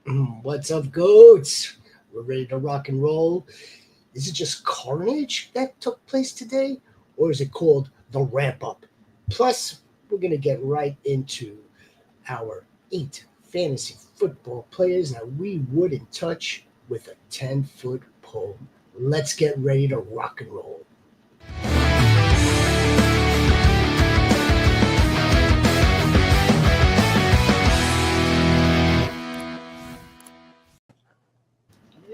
What's up, goats? We're ready to rock and roll. Is it just carnage that took place today, or is it called the ramp up? Plus, we're going to get right into our 8 fantasy football players that we wouldn't touch with a 10-foot pole. Let's get ready to rock and roll.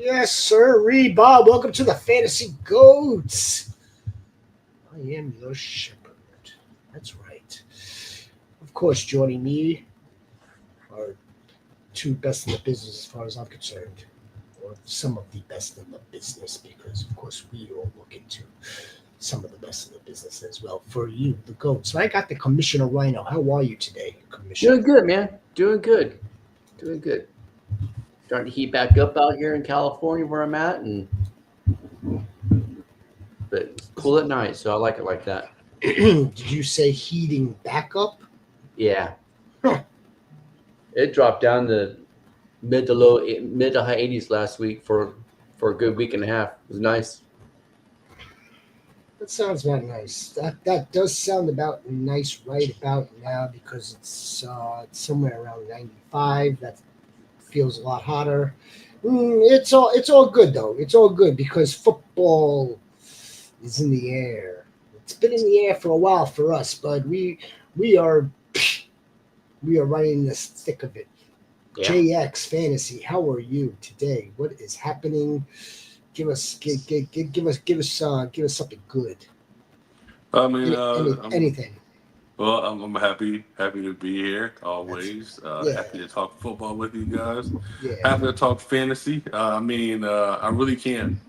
Yes, sir, Bob. Welcome to the Fantasy Goats. I am your shepherd. That's right. Of course, joining me are two best in the business as far as I'm concerned, or some of the best in the business, because of course we all look into some of the best in the business as well. For you, the GOAT. So I got the Commissioner Rhino. How are you today, Commissioner? Doing good, man. Doing good. Doing good. Starting to heat back up out here in California where I'm at, but it's cool at night, so I like it like that. Did you say heating back up? Yeah. Huh. It dropped down to mid to high 80s last week for a good week and a half. It was nice. That sounds about nice. That does sound about nice right about now because it's somewhere around 95. That feels a lot hotter. It's all good though. It's all good because football is in the air. It's been in the air for a while for us, but we are right in the thick of it. Yeah. JX Fantasy, how are you today? What is happening? Give us something good. I mean, Anything. I'm happy to be here always. Yeah. Happy to talk football with you guys. Yeah. Happy to talk fantasy. I really can't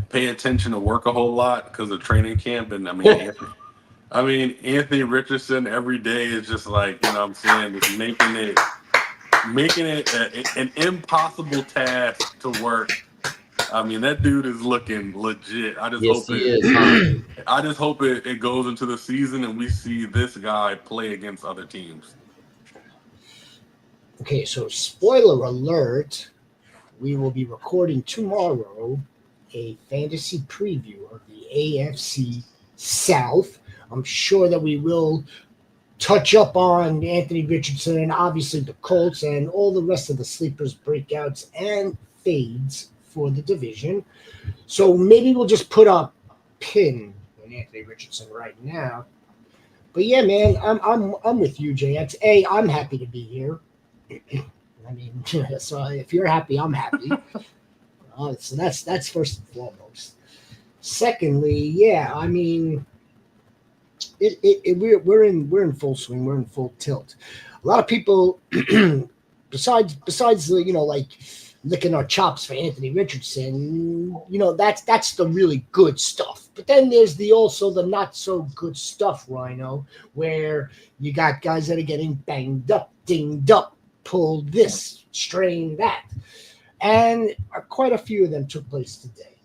pay attention to work a whole lot because of training camp, and Anthony Richardson every day is just like what I'm saying, just making it an impossible task to work. That dude is looking legit. Yes, he is. I just hope it goes into the season and we see this guy play against other teams. Okay, so spoiler alert, we will be recording tomorrow a fantasy preview of the AFC South. I'm sure that we will touch up on Anthony Richardson and obviously the Colts and all the rest of the sleepers, breakouts, and fades for the division. So maybe we'll just put a pin in Anthony Richardson right now. But yeah, man, I'm with you, JX. I'm happy to be here. So if you're happy, I'm happy. So that's first and foremost. Secondly, yeah, we're in full swing. We're in full tilt. A lot of people, besides the like licking our chops for Anthony Richardson, that's the really good stuff. But then there's also the not so good stuff, Rhino, where you got guys that are getting banged up, dinged up, pulled this, strained that, and quite a few of them took place today.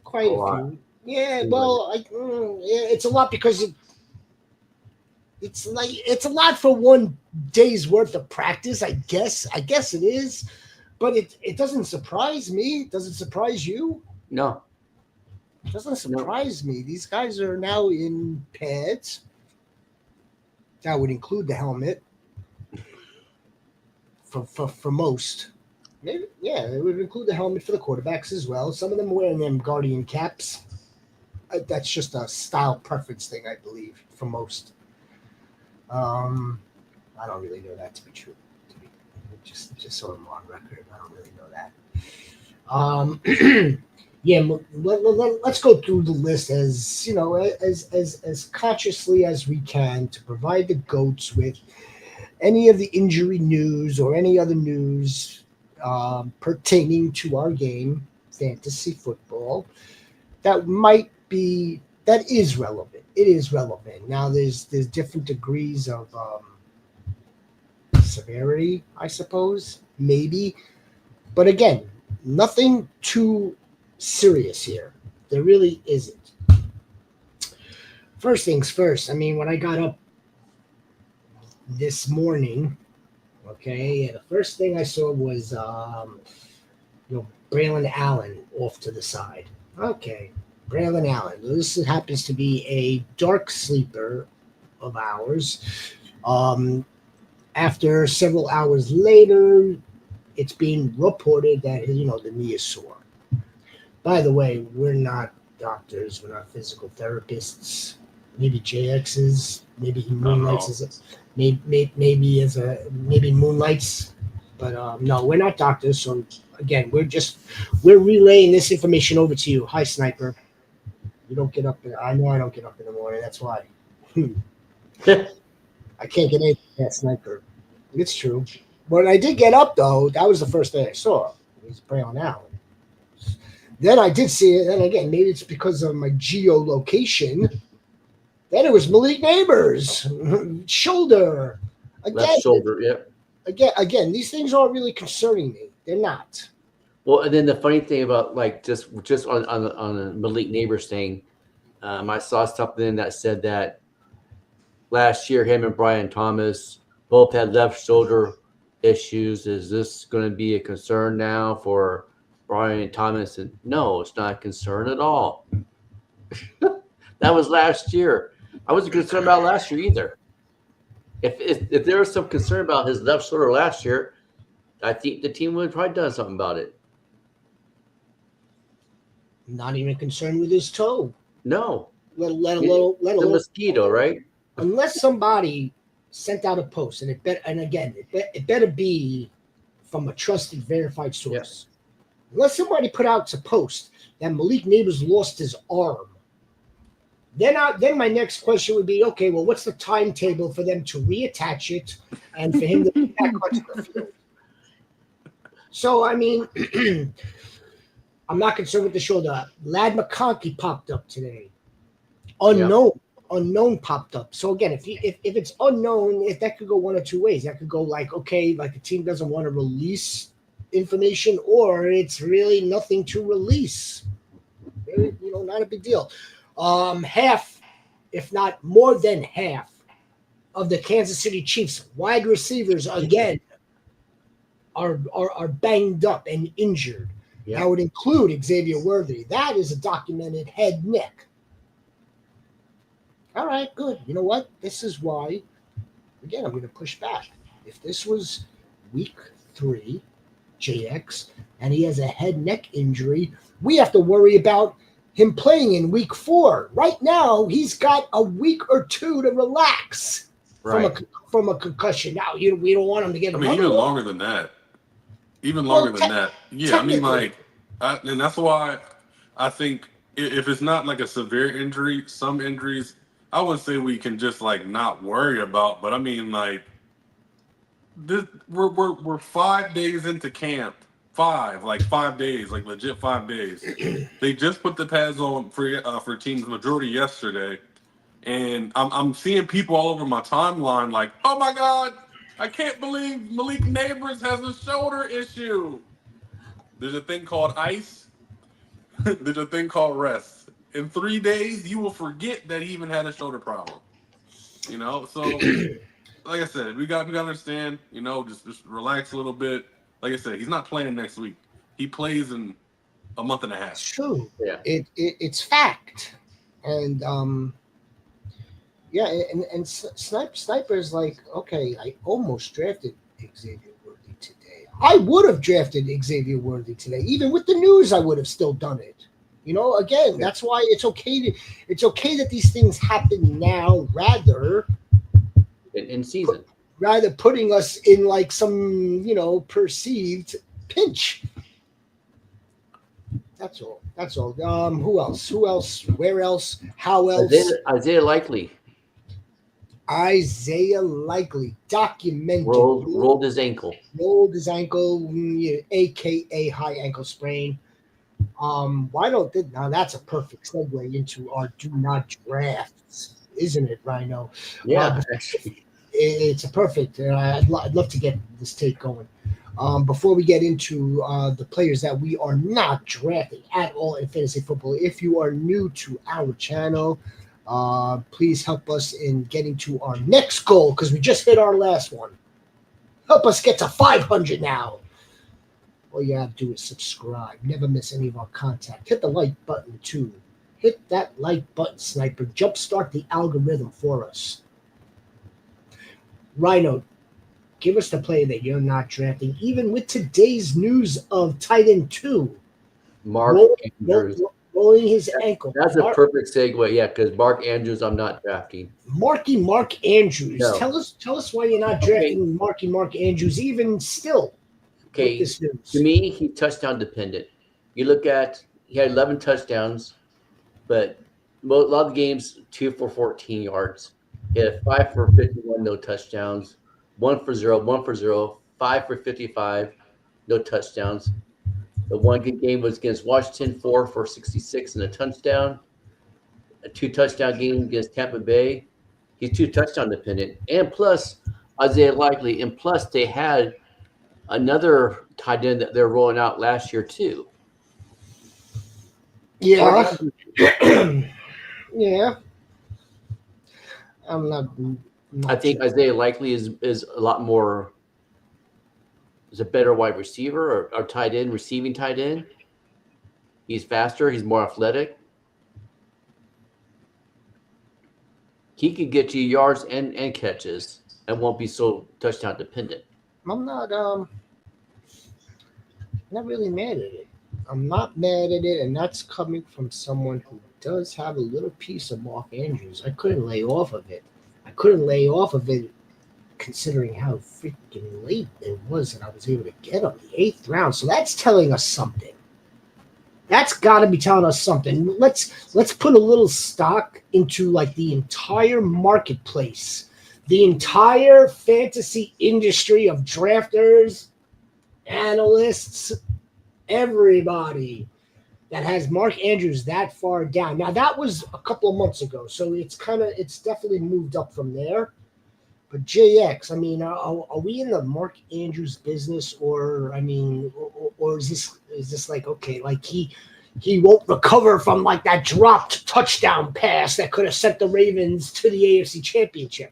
Quite a few. Yeah, well, it's a lot because it's a lot for one day's worth of practice. I guess it is. But it doesn't surprise me. Does it surprise you? No. It doesn't surprise me. These guys are now in pads. That would include the helmet. For most. Maybe, yeah, it would include the helmet for the quarterbacks as well. Some of them wearing them Guardian caps. That's just a style preference thing, I believe, for most. I don't really know that to be true. Just so I'm on record, I don't really know that. Yeah, let's go through the list as consciously as we can to provide the goats with any of the injury news or any other news pertaining to our game, fantasy football, that is relevant. It is relevant. Now there's different degrees of severity, I suppose, maybe. But again, nothing too serious here. There really isn't. First things first, when I got up this morning, Okay, and the first thing I saw was Braylon Allen off to the side. Okay, Braylon Allen. This happens to be a dark sleeper of ours. Um, After several hours later, it's being reported that the knee is sore. By the way, we're not doctors. We're not physical therapists. Maybe JX maybe he moonlights as a maybe moonlights, but no, we're not doctors. So again, we're relaying this information over to you. Hi, Sniper. You don't get up. I know I don't get up in the morning. That's why. I can't get anything past Sniper. It's true. When I did get up, though, that was the first thing I saw. It was Braylon Allen. Then I did see it, and again, maybe it's because of my geolocation. Then it was Malik Neighbors, shoulder. Again, Left shoulder, yep. Again, these things aren't really concerning me. They're not. Well, and then the funny thing about just on the Malik Neighbors thing, I saw something that said that last year him and Brian Thomas both had left shoulder issues. Is this going to be a concern now for Brian Thomas? And no, it's not a concern at all. That was last year. I wasn't concerned about last year either. If there was some concern about his left shoulder last year, I think the team would have probably done something about it. Not even concerned with his toe. No. Let alone the mosquito, right? Unless somebody sent out a post, and it better be from a trusted, verified source. Yep. Unless somebody put out a post that Malik Neighbors lost his arm, then my next question would be, okay, well, what's the timetable for them to reattach it and for him to be back onto the field? So, I mean, I'm not concerned with the shoulder. Lad McConkey popped up today. Unknown popped up. So again, if it's unknown, if that could go one or two ways. That could go like the team doesn't want to release information, or it's really nothing to release. Not a big deal. Half, if not more than half, of the Kansas City Chiefs wide receivers again are banged up and injured. Yeah. That would include Xavier Worthy. That is a documented head neck. All right, good. You know what? This is why, again, I'm going to push back. If this was week 3, JX, and he has a head neck injury, we have to worry about him playing in week 4. Right now, he's got a week or 2 to relax from a concussion. Now, we don't want him to get. Even longer than that. Even longer than that. Yeah, I mean, and that's why I think if it's not like a severe injury, some injuries, I would say we can just not worry about. But I mean, this we're 5 days into camp. 5 days, legit 5 days. They just put the pads on for teams majority yesterday, and I'm seeing people all over my timeline like, oh my God, I can't believe Malik Neighbors has a shoulder issue. There's a thing called ice. There's a thing called rest. In 3 days, you will forget that he even had a shoulder problem. So like I said, we got to understand. Just relax a little bit. Like I said, he's not playing next week. He plays in a month and a half. It's true. Yeah. It's fact. And and Sniper's like, okay, I almost drafted Xavier Worthy today. I would have drafted Xavier Worthy today. Even with the news, I would have still done it. Again, that's why it's okay that these things happen now rather in season. Rather putting us in some, perceived pinch. That's all. Who else? Where else? How else? Isaiah Likely. Documented. Rolled his ankle. AKA high ankle sprain. Now that's a perfect segue into our do not drafts, isn't it, Rhino? Yeah. It's a perfect. I'd love to get this take going. Before we get into the players that we are not drafting at all in fantasy football, if you are new to our channel, please help us in getting to our next goal because we just hit our last one. Help us get to 500 now. All you have to do is subscribe. Never miss any of our content. Hit the like button, too. Hit that like button, Sniper. Jumpstart the algorithm for us. Rhino, give us the play that you're not drafting, even with today's news of tight end 2. Mark Andrews. Rolling his ankle. That's a perfect segue, yeah, because Mark Andrews, I'm not drafting. Mark Andrews. No. Tell us why you're not drafting Mark Andrews, even still. Okay, With this news. to me, he's touchdown dependent. You look at, he had 11 touchdowns, but a lot of the games, 2 for 14 yards. He had 5 for 51, no touchdowns. 1 for 0, 5 for 55, no touchdowns. The one good game was against Washington, 4 for 66 and a touchdown. A 2-touchdown game against Tampa Bay. He's 2 touchdown dependent. And plus, Isaiah Likely. And plus, they had another tight end that they're rolling out last year, too. Yeah. Yeah. I'm not I think sure. Isaiah Likely is a lot more, is a better wide receiver or tight end, receiving tight end. He's faster. He's more athletic. He could get you yards and catches and won't be so touchdown dependent. I'm not really mad at it. I'm not mad at it, and that's coming from someone who does have a little piece of Mark Andrews. I couldn't lay off of it. Considering how freaking late it was that I was able to get him, the 8th round. So that's telling us something. That's got to be telling us something. Let's put a little stock into like the entire marketplace, the entire fantasy industry of drafters, analysts, everybody that has Mark Andrews that far down. Now that was a couple of months ago, so it's definitely moved up from there. But JX, I mean, are we in the Mark Andrews business, or I mean, or is this like, okay, like he won't recover from like that dropped touchdown pass that could have sent the Ravens to the AFC Championship?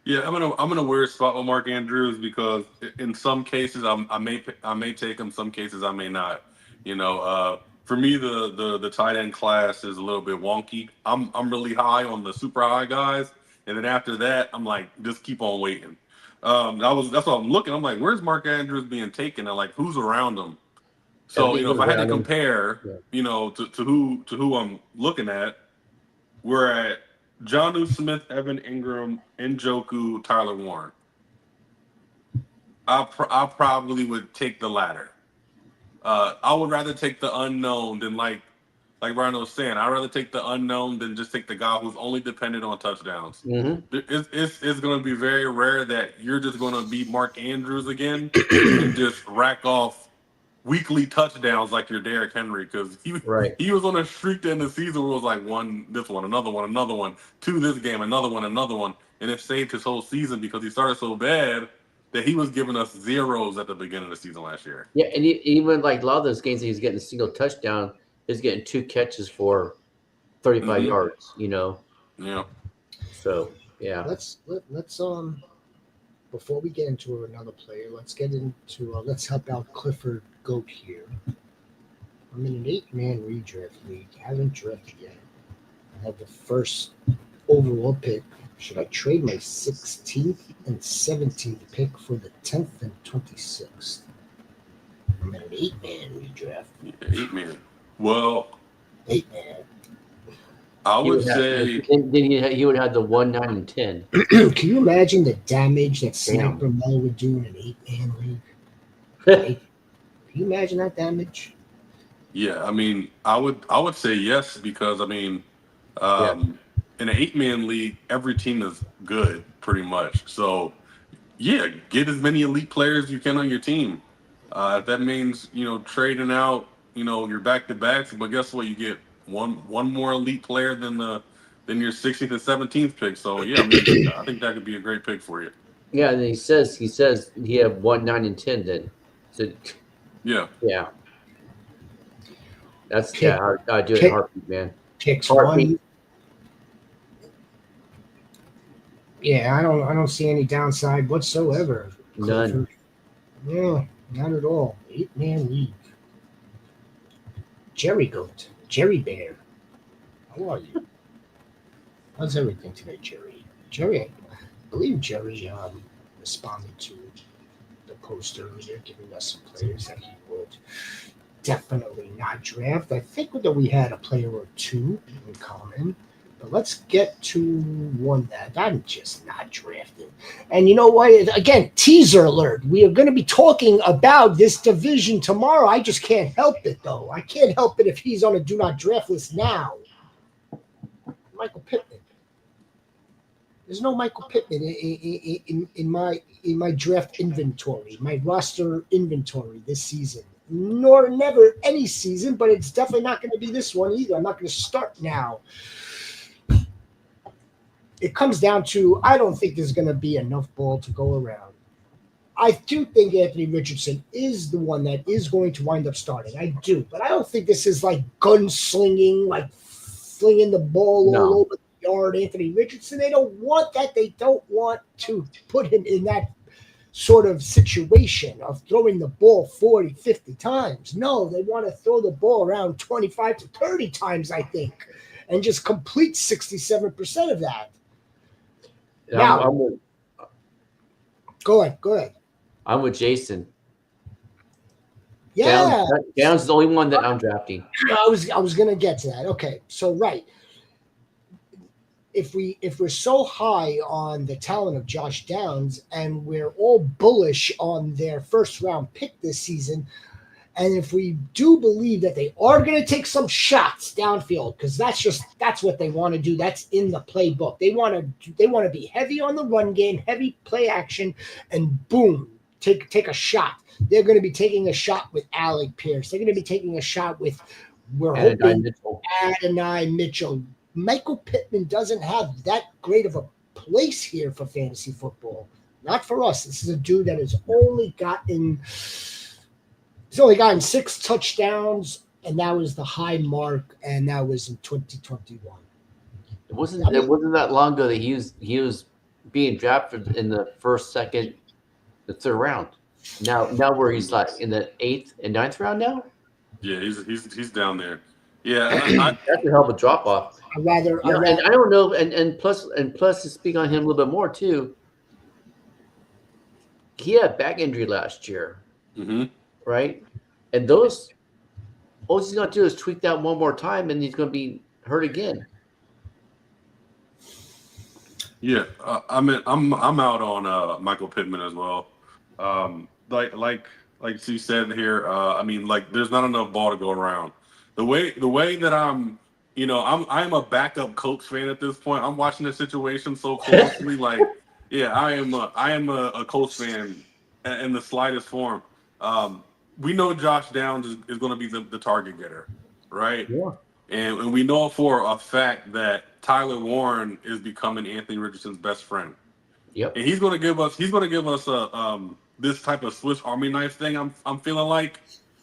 Yeah, I'm in a weird spot with Mark Andrews because in some cases I may take him, some cases I may not. You know, for me the tight end class is a little bit wonky. I'm really high on the super high guys, and then after that I'm like, just keep on waiting. That's what I'm looking. I'm like, where's Mark Andrews being taken, and like who's around him? So if I had to compare, to who I'm looking at, we're at Jonnu Smith, Evan Ingram, Njoku, Tyler Warren. I probably would take the latter. I would rather take the unknown than like Rhino was saying. I'd rather take the unknown than just take the guy who's only dependent on touchdowns. Mm-hmm. It's going to be very rare that you're just going to be Mark Andrews again and just rack off weekly touchdowns like your Derrick Henry, because he was on a streak to end the season where it was like this one, another one, 2 this game, another one, and it saved his whole season because he started so bad that he was giving us zeros at the beginning of the season last year. Yeah, and even like a lot of those games that he's getting a single touchdown, he's getting 2 catches for 35 yards. You know. Yeah. So yeah. Let's before we get into another player, let's help out Clifford Goat here. I'm in an 8-man redraft league. Haven't drafted yet. I have the first overall pick. Should I trade my 16th and 17th pick for the 10th and 26th? I'm in an 8-man redraft. Yeah, 8-man. Well, 8-man. I would say then he would have the 1, 9, and 10. Can you imagine the damage that Sniper Mel would do in an 8-man league? Can you imagine that damage? Yeah, I mean, I would say yes, because I mean, in an 8-man league, every team is good pretty much. So yeah, get as many elite players as you can on your team. If that means trading out your back-to-backs, but guess what? You get one more elite player than your 16th and 17th pick. So yeah, I mean, I think that could be a great pick for you. Yeah, and he says he have 1, 9, and 10 then. So yeah. That's I do it heartbeat, man. Picks heartbeat. 1. Yeah, I don't see any downside whatsoever. None. Clifford. No, not at all. 8-man league. Jerry Goat. Jerry Bear. How are you? How's everything today, Jerry? Jerry, I believe Jerry responded to the post earlier, giving us some players that he would definitely not draft. I think that we had a player or two in common. But let's get to one that I'm just not drafting. And you know what? Again, teaser alert. We are going to be talking about this division tomorrow. I just can't help it, though. I can't help it if he's on a do not draft list now. Michael Pittman. There's no Michael Pittman in my draft inventory, my roster inventory this season. Nor never any season, but it's definitely not going to be this one either. I'm not going to start now. It comes down to I don't think there's going to be enough ball to go around. I do think Anthony Richardson is the one that is going to wind up starting. I do, but I don't think this is like gunslinging, like flinging the ball all over the yard. Anthony Richardson, they don't want that. They don't want to put him in that sort of situation of throwing the ball 40, 50 times. No, they want to throw the ball around 25 to 30 times, I think, and just complete 67% of that. Now, go ahead. I'm with Jason. Yeah. Downs is the only one that I'm drafting. I was going to get to that. Okay, so right. If we're so high on the talent of Josh Downs and we're all bullish on their first round pick this season, and if we do believe that they are going to take some shots downfield, because that's what they want to do. That's in the playbook. They want to be heavy on the run game, heavy play action, and boom, take a shot. They're going to be taking a shot with Alec Pierce. They're going to be taking a shot with Adonai Mitchell. Michael Pittman doesn't have that great of a place here for fantasy football. Not for us. This is a dude that has only gotten 6 touchdowns, and that was the high mark, and that was in 2021. It wasn't that long ago that he was being drafted in the first, second, the third round. Now where he's like in the 8th and 9th round now. Yeah, he's down there. Yeah, that's a hell of a drop off. And I don't know, and plus to speak on him a little bit more too. He had a back injury last year, right? And all he's going to do is tweak that one more time, and he's going to be hurt again. Yeah, I'm out on Michael Pittman as well. Like you said here, there's not enough ball to go around. The way that I'm a backup Colts fan at this point. I'm watching the situation so closely. I am a Colts fan in the slightest form. We know Josh Downs is going to be the target getter, right? Yeah. And we know for a fact that Tyler Warren is becoming Anthony Richardson's best friend. Yep. And he's going to give us this type of Swiss Army knife thing. I'm feeling like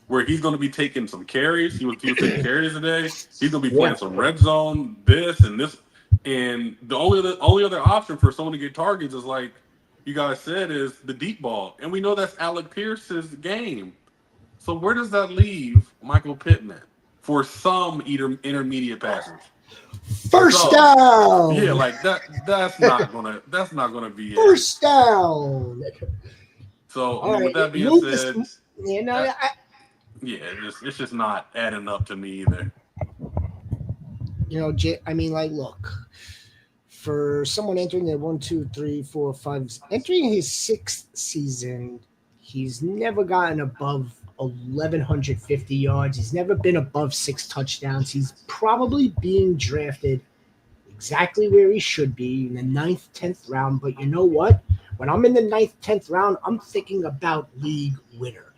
where he's going to be taking some carries. He was taking carries today. He's going to be playing some red zone, this and this. And the only other option for someone to get targets is like you guys said is the deep ball, and we know that's Alec Pierce's game. So where does that leave Michael Pittman for some intermediate passes? First down. Yeah, like that. That's not gonna be first down. So with that being said, it's just not adding up to me either. Look, for someone entering their 1, 2, 3, 4, 5, entering his 6th season, he's never gotten above 1,150 yards. He's never been above 6 touchdowns. He's probably being drafted exactly where he should be in the 9th, 10th round. But you know what? When I'm in the 9th, 10th round, I'm thinking about league winner.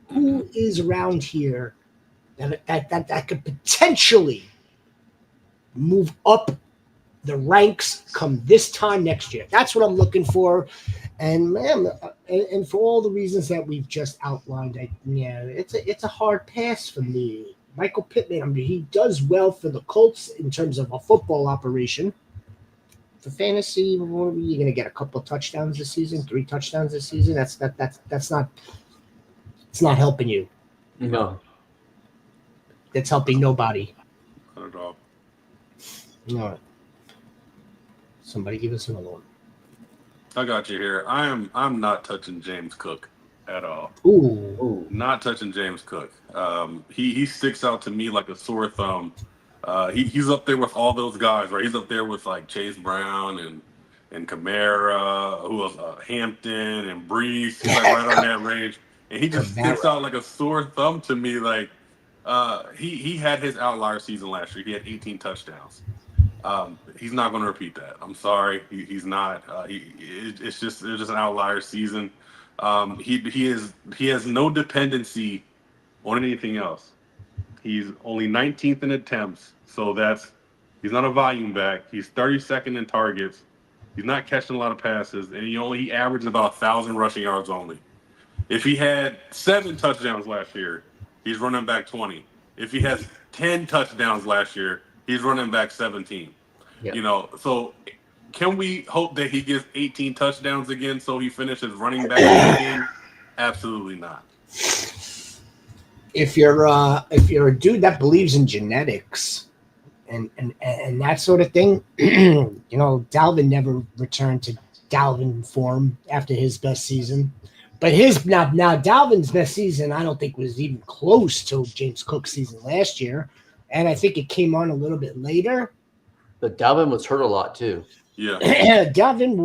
Who is around here that could potentially move up the ranks come this time next year? That's what I'm looking for. And man, and for all the reasons that we've just outlined, it's a hard pass for me. Michael Pittman, he does well for the Colts in terms of a football operation. for fantasy, you're going to get a couple of touchdowns this season, 3 touchdowns this season. That's not. It's not helping you. No. It's helping nobody. Not at all. All right. Somebody give us another one. I got you here. I'm not touching James Cook at all. Ooh. Not touching James Cook. He sticks out to me like a sore thumb. He's up there with all those guys, right? He's up there with like Chase Brown and Kamara, who else? Hampton and Brees. He's like right on that range, and he just sticks out like a sore thumb to me. Like he had his outlier season last year. He had 18 touchdowns. He's not going to repeat that. I'm sorry, he's not. It's just an outlier season. He has no dependency on anything else. He's only 19th in attempts, so he's not a volume back. He's 32nd in targets. He's not catching a lot of passes, and he averaged about 1,000 rushing yards only. If he had 7 touchdowns last year, he's running back 20. If he has 10 touchdowns last year, he's running back 17. Yep. So can we hope that he gets 18 touchdowns again so he finishes running back again? Absolutely not. If you're a dude that believes in genetics and that sort of thing, Dalvin never returned to Dalvin form after his best season. But now Dalvin's best season, I don't think was even close to James Cook's season last year, and I think it came on a little bit later. But Dalvin was hurt a lot too. Yeah, Dalvin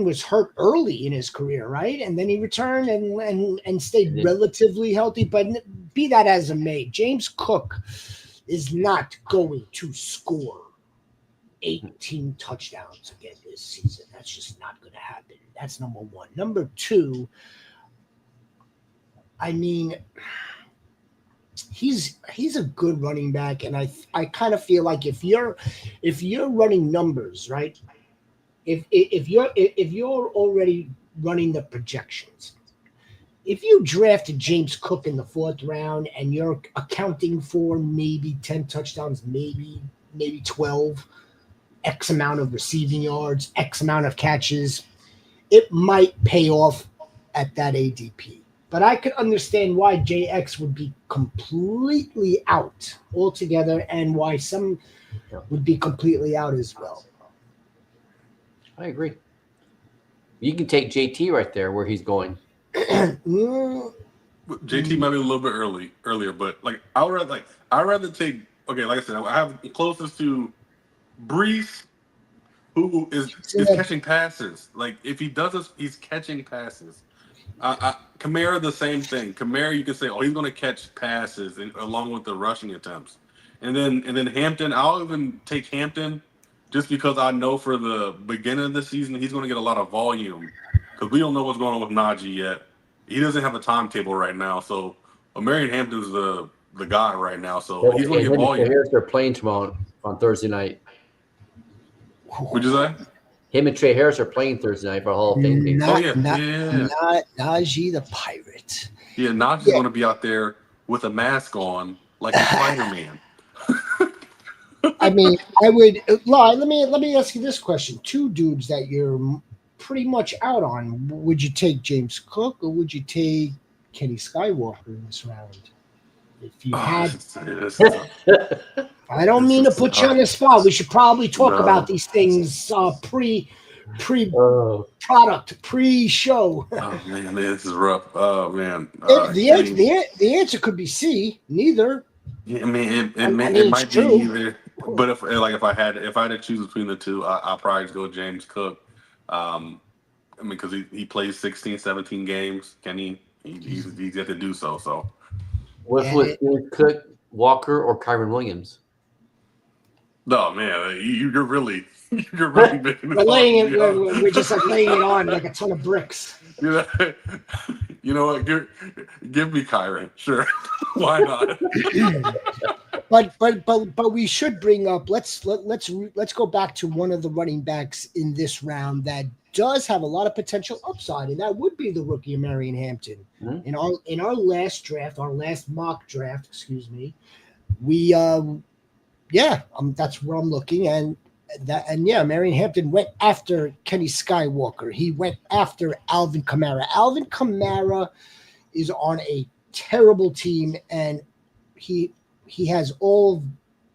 was hurt early in his career, right? And then he returned and stayed relatively healthy. But be that as it may, James Cook is not going to score 18 touchdowns again this season. That's just not going to happen. That's number one. Number two, I mean, he's a good running back, and I kind of feel like if you're running numbers, right? If you're already running the projections, if you drafted James Cook in the 4th round and you're accounting for maybe 10 touchdowns, maybe 12, X amount of receiving yards, X amount of catches, it might pay off at that ADP. But I could understand why JX would be completely out altogether and why some would be completely out as well. I agree. You can take JT right there where he's going. JT might be a little bit earlier, but like I'd rather take. Okay, like I said, I have closest to Brees, who is catching passes. Like if he does this, he's catching passes. Kamara, the same thing. Kamara, you can say, he's going to catch passes along with the rushing attempts, and then Hampton. I'll even take Hampton just because I know for the beginning of the season he's going to get a lot of volume because we don't know what's going on with Najee yet. He doesn't have a timetable right now, so Marion Hampton's the guy right now. So he's going to get volume. They're playing tomorrow on Thursday night. What'd you say? Him and Trey Harris are playing Thursday night for Hall of Fame game. Not Najee the Pirate. Yeah, Najee's going to be out there with a mask on like a Spider-Man. I mean, I would let me ask you this question: 2 dudes that you're pretty much out on. Would you take James Cook or would you take Kenny Skywalker in this round? If you had, I don't mean to put you on the spot. We should probably talk about these things pre-product, pre-show. Oh man, this is rough. Oh man, the answer could be C. Neither. Yeah, I mean, it might be either. But if I had to choose between the two, I'll probably just go with James Cook. I mean, because he plays 16, 17 games. He's got to do so. So. What's with Cook, Walker, or Kyron Williams? No, man, you're really making we're laying it. We're just like laying it on like a ton of bricks. You know what? Give me Kyron. Sure, why not? But we should bring up. Let's go back to one of the running backs in this round that does have a lot of potential upside, and that would be the rookie Marion Hampton. Mm-hmm. In our last draft, our last mock draft, excuse me, we that's where I'm looking, and Marion Hampton went after Kenny Skywalker. He went after Alvin Kamara. Alvin Kamara is on a terrible team, and he has all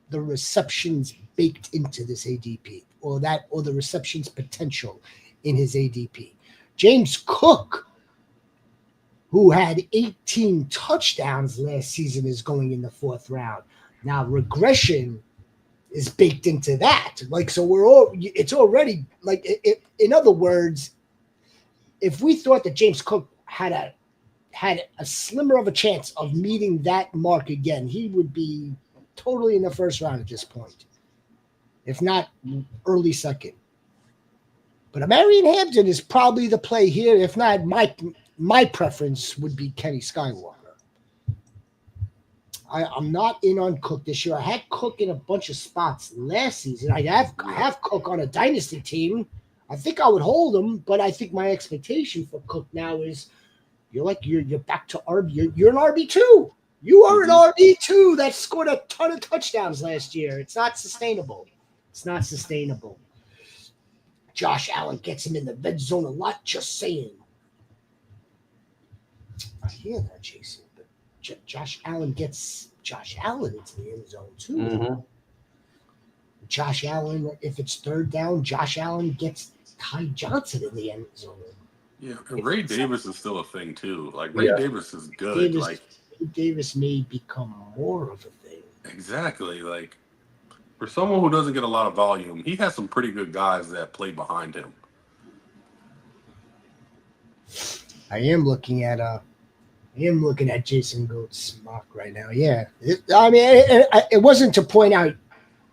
the receptions baked into this ADP, or the receptions potential in his ADP. James Cook, who had 18 touchdowns last season, is going in the 4th round. Now regression is baked into that. Like, so it's already like, in other words, if we thought that James Cook had a slimmer of a chance of meeting that mark again, he would be totally in the 1st round at this point, if not early 2nd. But Marion Hampton is probably the play here. If not, my preference would be Kenny Skywalker. I'm not in on Cook this year. I had Cook in a bunch of spots last season. I have Cook on a dynasty team. I think I would hold him, but I think my expectation for Cook now is you're back to RB. You're an RB2. You are an RB2 that scored a ton of touchdowns last year. It's not sustainable. Josh Allen gets him in the red zone a lot. Just saying. I hear that, Jason. But Josh Allen into the end zone too. Mm-hmm. Josh Allen, if it's 3rd down, Josh Allen gets Ty Johnson in the end zone. Yeah, and Ray Davis is still a thing too. Like Ray Davis is good. Davis may become more of a thing. Exactly. Like, for someone who doesn't get a lot of volume, he has some pretty good guys that play behind him. I am looking at Jason Goat's mock right now. Yeah, it wasn't to point out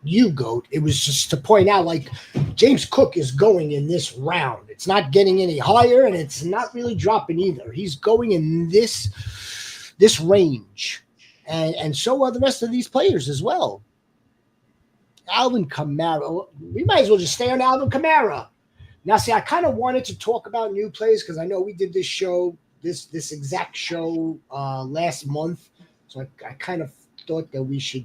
you, Goat. It was just to point out, like, James Cook is going in this round. It's not getting any higher, and it's not really dropping either. He's going in this range, and so are the rest of these players as well. Alvin Kamara. We might as well just stay on Alvin Kamara. Now, see, I kind of wanted to talk about new plays because I know we did this show, this exact show last month. So I kind of thought that we should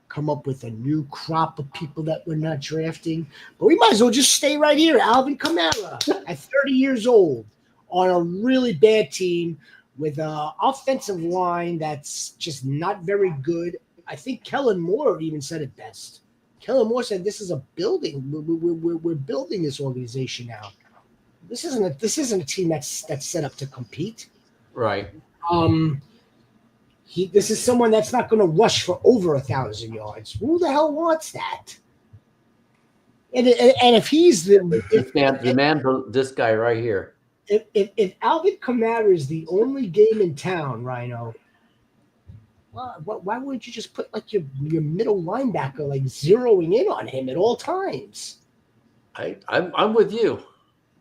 come up with a new crop of people that we're not drafting. But we might as well just stay right here. Alvin Kamara at 30 years old on a really bad team with an offensive line that's just not very good. I think Kellen Moore even said it best. Kellen Moore said, "This is a building. We're building this organization now. This isn't a team that's set up to compete." Right. This is someone that's not going to rush for over 1,000 yards. Who the hell wants that? And if he's this guy right here. If Alvin Kamara is the only game in town, Rhino, why wouldn't you just put like your middle linebacker like zeroing in on him at all times? I'm with you.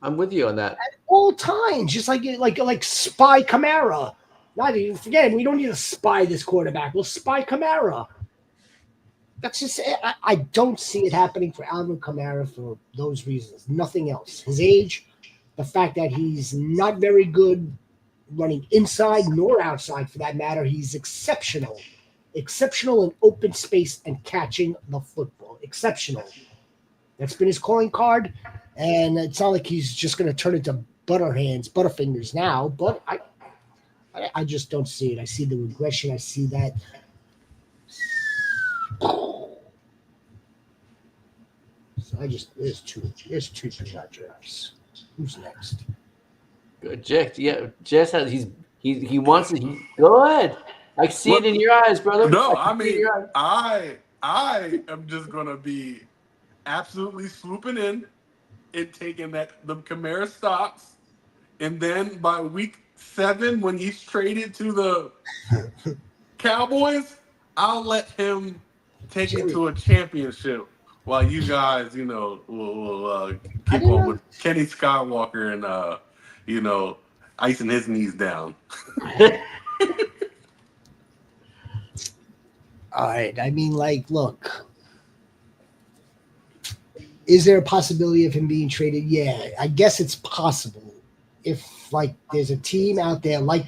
I'm with you on that. At all times, just like spy Kamara. Not even forget him. We don't need to spy this quarterback. We'll spy Kamara. That's just I don't see it happening for Alvin Kamara for those reasons. Nothing else. His age, the fact that he's not very good running inside nor outside for that matter. He's exceptional in open space and catching the football. Exceptional. That's been his calling card, and it's not like he's just going to turn into Butterfingers now, but I just don't see it. I see the regression. I see that. So there's two not drafts. Who's next? Good, Jack. Yeah, Jess has. He wants it. Go ahead. I see it in your eyes, brother. No, I am just gonna be absolutely swooping in and taking the Kamara stocks, and then by week 7, when he's traded to the Cowboys, I'll let him take it to a championship. While you guys, will keep on with Kenny Skywalker and, icing his knees down. All right. I mean, look, is there a possibility of him being traded? Yeah, I guess it's possible. If, there's a team out there, I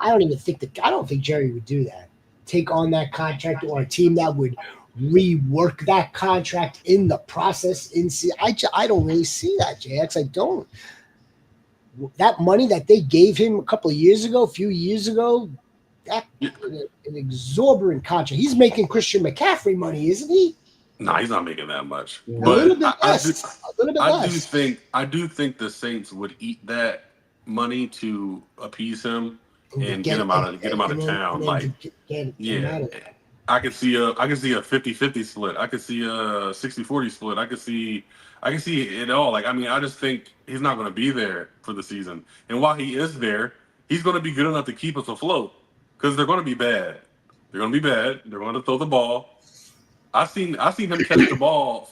don't think Jerry would do that. Take on that contract, or a team that would rework that contract in the process. I don't really see that, JX. I don't. That money that they gave him a few years ago, that Yeah. an exorbitant contract. He's making Christian McCaffrey money, isn't he? No, he's not making that much. A No. little But bit less. A little bit less. I do think the Saints would eat that money to appease him and get him out of town. Get him Yeah, out of there. I could see a 50-50 split. I could see a 60-40 split. I can see it all. Like, I mean, I just think he's not going to be there for the season. And while he is there, he's going to be good enough to keep us afloat because they're going to be bad. They're going to be bad. They're going to throw the ball. I seen him catch the ball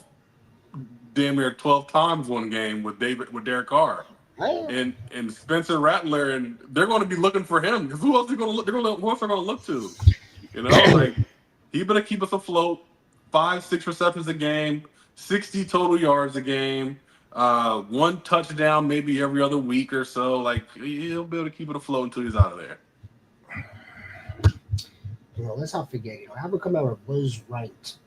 damn near 12 times one game with Derek Carr. And Spencer Rattler, and they're going to be looking for him because who else are going to look? Who else are going to look to? You know, like, he better keep us afloat. 5-6 receptions a game, 60 total yards a game, one touchdown maybe every other week or so. Like, he'll be able to keep it afloat until he's out of there. Let's not forget, Alvin Kamara was ranked,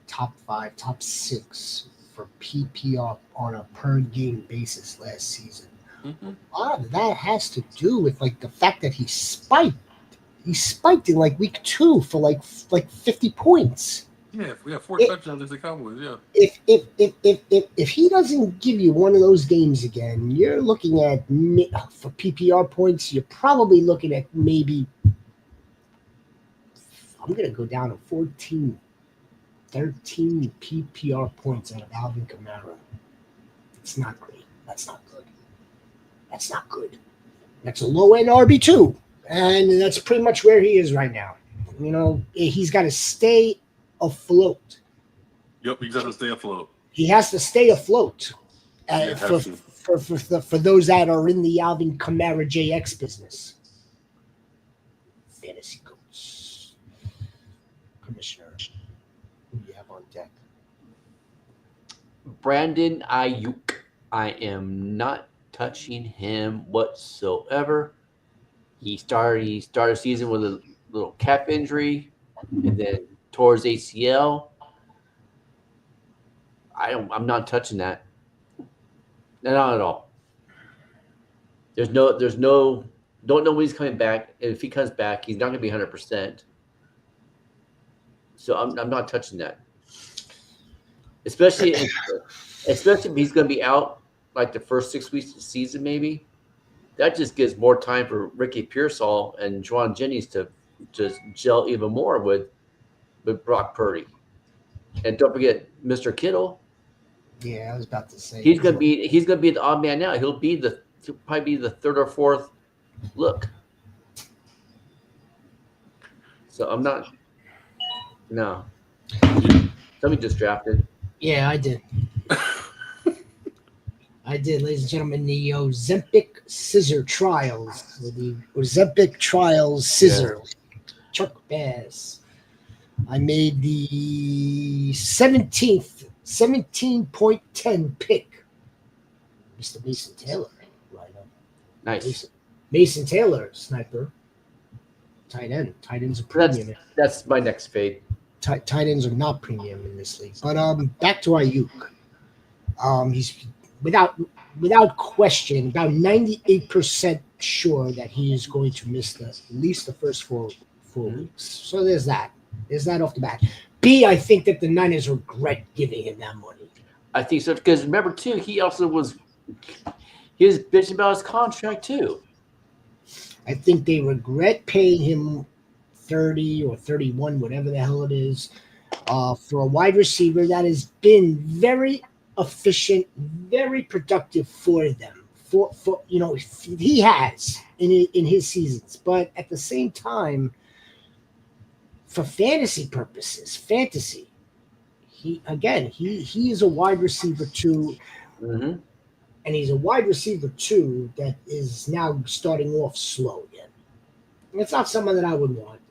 top 5, top 6 for PPR on a per game basis last season. Mm-hmm. A lot of that has to do with the fact that he spiked. He spiked in week 2 for like 50 points. Yeah, we have 4 touchdowns as the Cowboys. Yeah. If he doesn't give you one of those games again, you're looking at, for PPR points, you're probably looking at maybe, I'm going to go down to 14, 13 PPR points out of Alvin Kamara. It's not great. That's not good. That's not good. That's a low-end RB2, and that's pretty much where he is right now. He's got to stay afloat. Yep, he's got to stay afloat. He has to stay afloat for those that are in the Alvin Kamara JX business. Fantasy Goats. Commissioner, who do you have on deck? Brandon Ayuk. I am not touching him whatsoever. He started the season with a little calf injury and then tore his ACL. I'm not touching that. Not at all. There's no don't know when he's coming back. And if he comes back, he's not gonna be 100%. So I'm not touching that. Especially if he's gonna be out like the first 6 weeks of the season, maybe. That just gives more time for Ricky Pearsall and Juwan Jennings to just gel even more with Brock Purdy. And don't forget Mr. Kittle. Yeah, I was about to say he's gonna be the odd man now. He'll probably be the 3rd or 4th look. So I'm not. No. Somebody just drafted. Yeah, I did. I did, ladies and gentlemen, the Ozempic scissor trials. The Ozempic trials scissor. Yeah. Chuck Bass. I made the 17.10 pick. Mr. Mason Taylor. Rhino. Nice. Mason Taylor, sniper. Tight end. Tight ends are premium. That's my next fade. Tight ends are not premium in this league. But back to Ayuk. He's without question, about 98% sure that he is going to miss at least the first four weeks. So there's that. There's that off the bat. B, I think that the Niners regret giving him that money. I think so, because remember too, he was bitching about his contract too. I think they regret paying him 30 or 31, whatever the hell it is, for a wide receiver that has been very efficient, very productive for them. For he has in his seasons, but at the same time, for fantasy purposes, he is a wide receiver too, and he's a wide receiver too that is now starting off slow again. And it's not someone that I would want.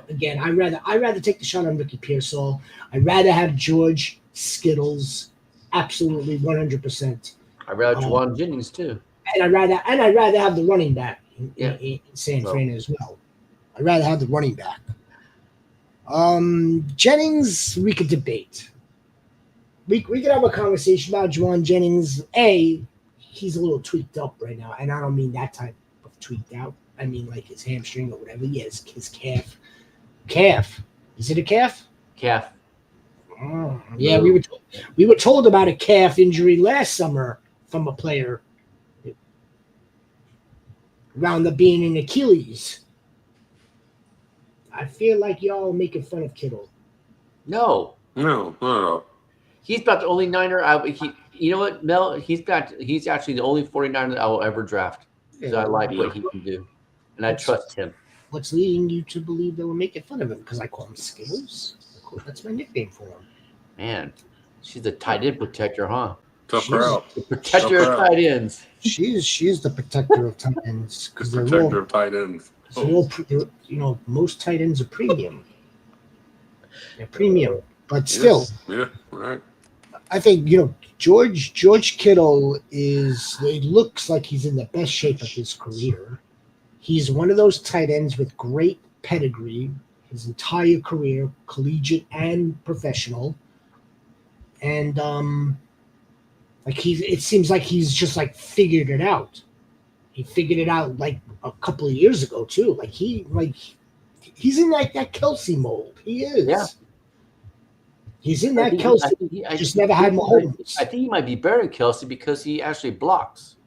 Again, I'd rather take the shot on Ricky Pearsall. I'd rather have George Skittles. Absolutely, 100%. I'd rather Juwan Jennings too, and I'd rather have the running back in San Fran as well. I'd rather have the running back. Jennings, we could debate. We could have a conversation about Juwan Jennings. He's a little tweaked up right now, and I don't mean that type of tweaked out. I mean like his hamstring or whatever. Yes, his calf. Calf. Is it a calf? Calf. Oh, yeah, we were told about a calf injury last summer from a player. It wound up being an Achilles. I feel like y'all making fun of Kittle. No. He's about the only Niner. You know what, Mel? He's actually the only 49er I will ever draft. Because I like what he can do, and I trust him. What's leading you to believe they were making fun of him? Because I call him Skittles. That's my nickname for him. Man, she's the tight end protector, huh? Tough crowd. The protector of tight ends. She's the protector of tight ends. Because protector of tight ends. Most tight ends are premium. They're premium, but still. Yeah, right. I think George Kittle it looks like he's in the best shape of his career. He's one of those tight ends with great pedigree his entire career, collegiate and professional. And it seems like he's just like figured it out. He figured it out like a couple of years ago too. He's in like that Kelsey mold. He is. Yeah. He's in that Kelsey. Just never had Mahomes. I think he might be better than Kelsey because he actually blocks.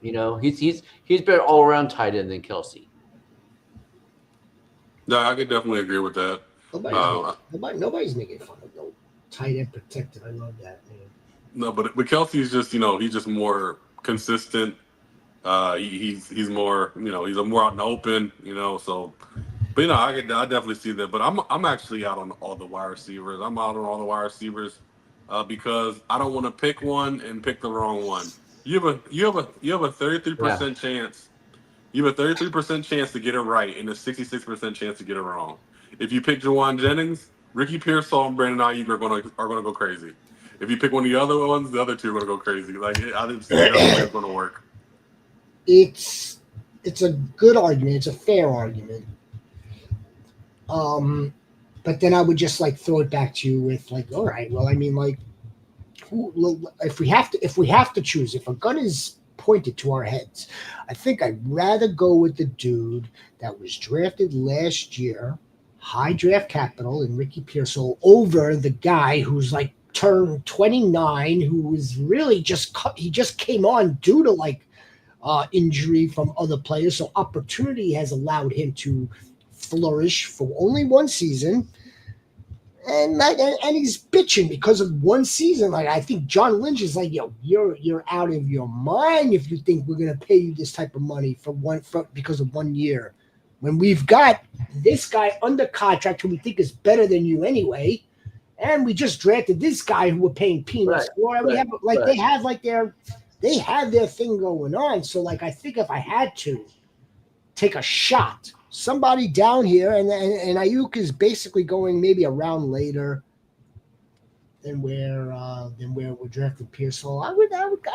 He's better all around tight end than Kelsey. No, I could definitely agree with that. Nobody's making fun of no tight end protected. I love that, man. No, but Kelsey's just he's just more consistent. He's more he's more out in the open. So. But I definitely see that. But I'm actually out on all the wide receivers. I'm out on all the wide receivers because I don't want to pick one and pick the wrong one. You have a 33% chance. You have a 33% chance to get it right and a 66% chance to get it wrong. If you pick Juwan Jennings, Ricky Pearsall and Brandon Ayuk are gonna go crazy. If you pick one of the other ones, the other two are gonna go crazy. I didn't see how it's gonna work. It's a good argument. It's a fair argument. But then I would just throw it back to you with all right, well, I mean, if we have to choose, if a gun is pointed to our heads, I think I'd rather go with the dude that was drafted last year, high draft capital, in Ricky Pearsall, over the guy who's turned 29, who was really just came on due to injury from other players, so opportunity has allowed him to flourish for only one season, and he's bitching because of one season. I think John Lynch is you're out of your mind if you think we're gonna pay you this type of money because of 1 year, when we've got this guy under contract who we think is better than you anyway, and we just drafted this guy who we're paying peanuts for. They have their thing going on. So I think if I had to take a shot, somebody down here, and Ayuk is basically going maybe a round later than where we're drafting Pearsall. I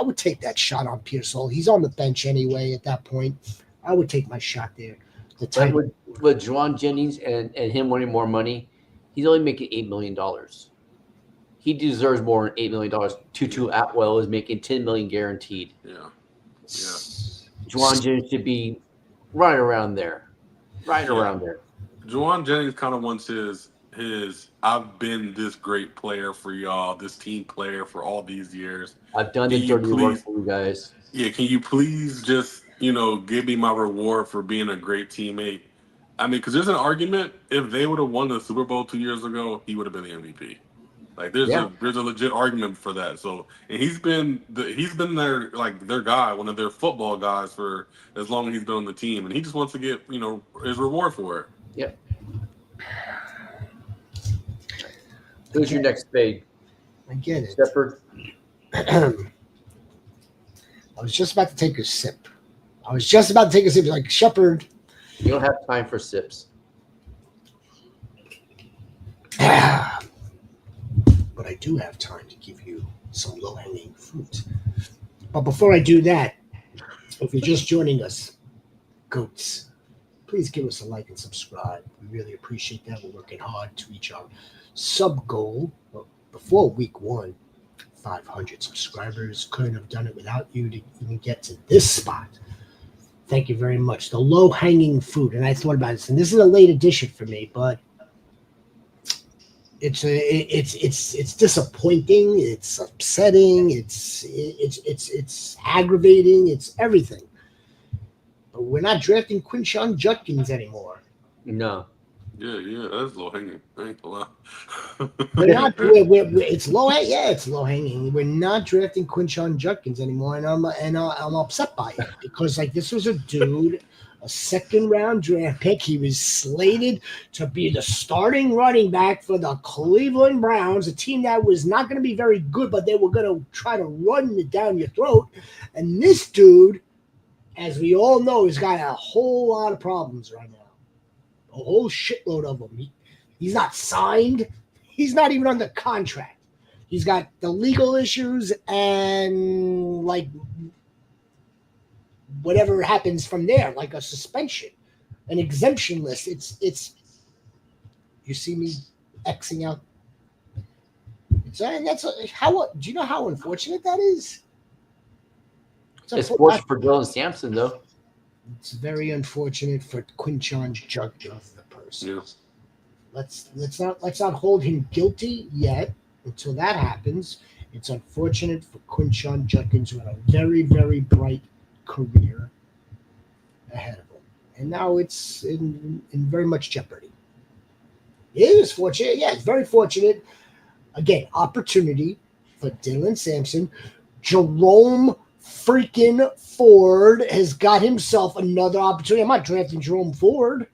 would take that shot on Pearsall. He's on the bench anyway at that point. I would take my shot there. With Juwan Jennings and him wanting more money, he's only making $8 million. He deserves more than $8 million. Tutu Atwell is making $10 million guaranteed. Yeah. Juwan Jennings should be right around there. Juwan Jennings kind of wants his I've been this great player for y'all, this team player for all these years. I've done the dirty work for you guys. Yeah, can you please just, give me my reward for being a great teammate? I mean, because there's an argument, if they would have won the Super Bowl 2 years ago, he would have been the MVP. There's a legit argument for that. So, and he's been their guy, one of their football guys for as long as he's been on the team, and he just wants to get his reward for it. Yep. Who's your next spade? I get it. Shepard. I was just about to take a sip. Shepard. You don't have time for sips. But I do have time to give you some low-hanging fruit. But before I do that, if you're just joining us, goats, please give us a like and subscribe. We really appreciate that. We're working hard to reach our sub goal before week 1. 500 subscribers. Couldn't have done it without you to even get to this spot. Thank you very much. The low-hanging fruit, and I thought about this, and this is a late addition for me, but it's disappointing. It's upsetting. It's aggravating. It's everything. But we're not drafting Quinshon Judkins anymore. No. Yeah, that's low hanging. I ain't gonna lie. We're not. It's low. Yeah, it's low hanging. We're not drafting Quinshon Judkins anymore, and I'm upset by it because like this was a dude, a 2nd-round draft pick. He was slated to be the starting running back for the Cleveland Browns, a team that was not going to be very good, but they were going to try to run it down your throat. And this dude, as we all know, has got a whole lot of problems right now. A whole shitload of them. He's not signed. He's not even under contract. He's got the legal issues and like whatever happens from there, like a suspension, an exemption list. It's. You see me Xing out. And that's how. Do you know how unfortunate that is? It's fortunate for Dylan Sampson, though. It's very unfortunate for Quinshon Judkins, the person. Yes. Let's not hold him guilty yet until that happens. It's unfortunate for Quinshon Judkins, who had a very, very bright career ahead of him, and now it's in very much jeopardy. It is fortunate, yeah, it's very fortunate. Again, opportunity for Dylan Sampson. Jerome freaking Ford has got himself another opportunity. I'm not drafting Jerome Ford.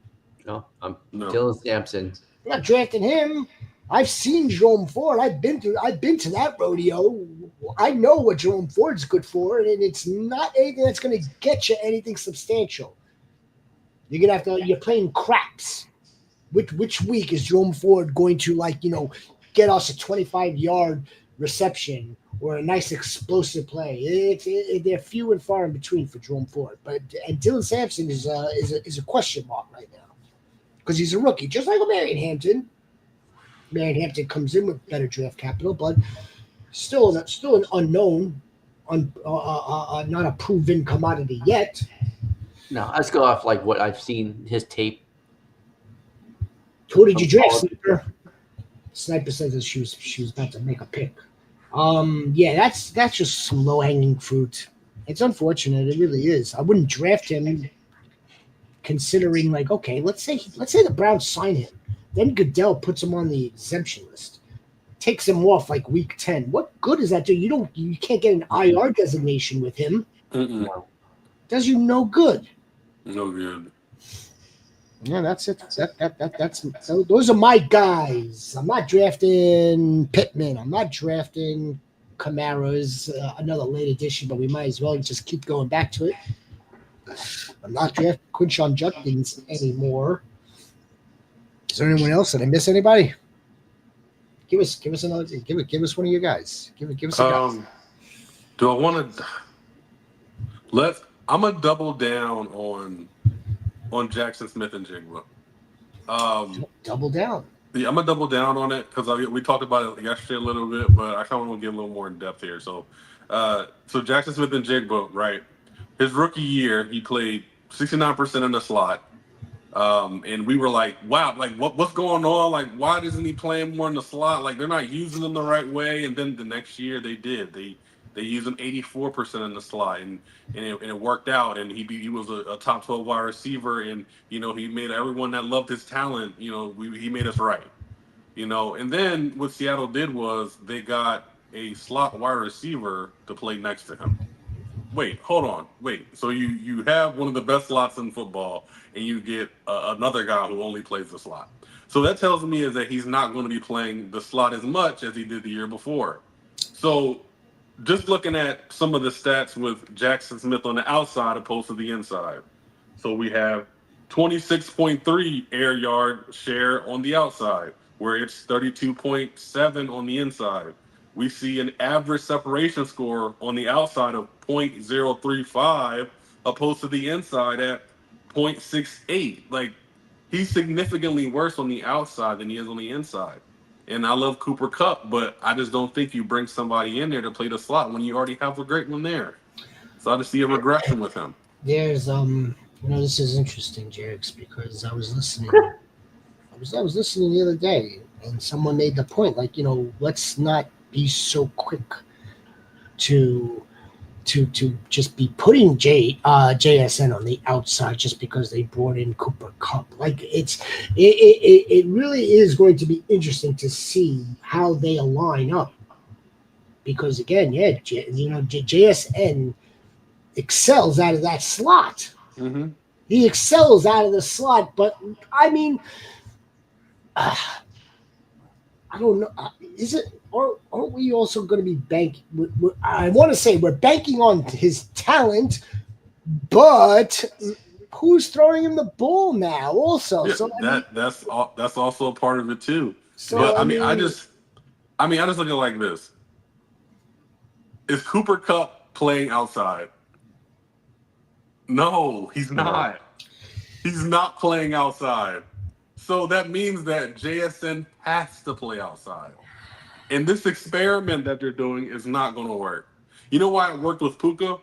No, Dylan Sampson. I'm not drafting him. I've seen Jerome Ford. I've been to that rodeo. I know what Jerome Ford's good for, and it's not anything that's going to get you anything substantial. You're gonna have to. You're playing craps. Which week is Jerome Ford going to get us a 25-yard reception or a nice explosive play? They're few and far in between for Jerome Ford, and Dylan Sampson is a question mark right now because he's a rookie, just like a Marion Hampton. Marion Hampton comes in with better draft capital, but still an unknown, not a proven commodity yet. No, let's go off like what I've seen his tape. Who did you draft, Sniper? Sniper says that she was about to make a pick. Yeah, that's just some low hanging fruit. It's unfortunate, it really is. I wouldn't draft him, considering okay, let's say the Browns sign him, then Goodell puts him on the exemption list, takes him off week 10. What good is that do? You can't get an IR designation with him. Mm-mm. Does you no good. No good. Yeah, that's it. Those are my guys. I'm not drafting Pittman. I'm not drafting Kamara's another late addition, but we might as well just keep going back to it. I'm not drafting Quinshon Judkins anymore. Is there anyone else? Did I miss anybody? Give us another. Give us one of you guys. Give us a guy. Do I want to? I'm gonna double down on Jackson Smith and Jigba. Double down. Yeah, I'm gonna double down on it because we talked about it yesterday a little bit, but I kind of want to get a little more in depth here. So Jackson Smith and Jigba, right? His rookie year, he played 69% in the slot, and we were like, "Wow, what's going on? Why isn't he playing more in the slot? They're not using him the right way." And then the next year, they did. They used him 84% in the slot, and it worked out. And he was a top 12 wide receiver, and he made everyone that loved his talent. He made us right. And then what Seattle did was they got a slot wide receiver to play next to him. Wait, hold on. Wait, so you have one of the best slots in football, and you get another guy who only plays the slot. So that tells me is that he's not going to be playing the slot as much as he did the year before. So just looking at some of the stats with Jackson Smith on the outside opposed to the inside. So we have 26.3 air yard share on the outside, where it's 32.7 on the inside. We see an average separation score on the outside of 0.035 opposed to the inside at 0.68. Like, he's significantly worse on the outside than he is on the inside. And I love Cooper Cup, but I just don't think you bring somebody in there to play the slot when you already have a great one there. So I just see a regression with him. There's this is interesting, Jerix, because I was listening. I was listening the other day, and someone made the point, like, let's not be so quick to just be putting JSN on the outside just because they brought in Cooper Cup. Like, it really is going to be interesting to see how they line up, because again, JSN excels out of that slot. Mm-hmm. He excels out of the slot, but I mean, I don't know. Is it? Or aren't we also going to be banking? I want to say we're banking on his talent, but who's throwing him the ball now? Also, Yeah, so that's also a part of it too. So but I just look at it like this: is Cooper Cup playing outside? No, he's not. He's not playing outside. So that means that JSN has to play outside. And this experiment that they're doing is not going to work. You know why it worked with Puka?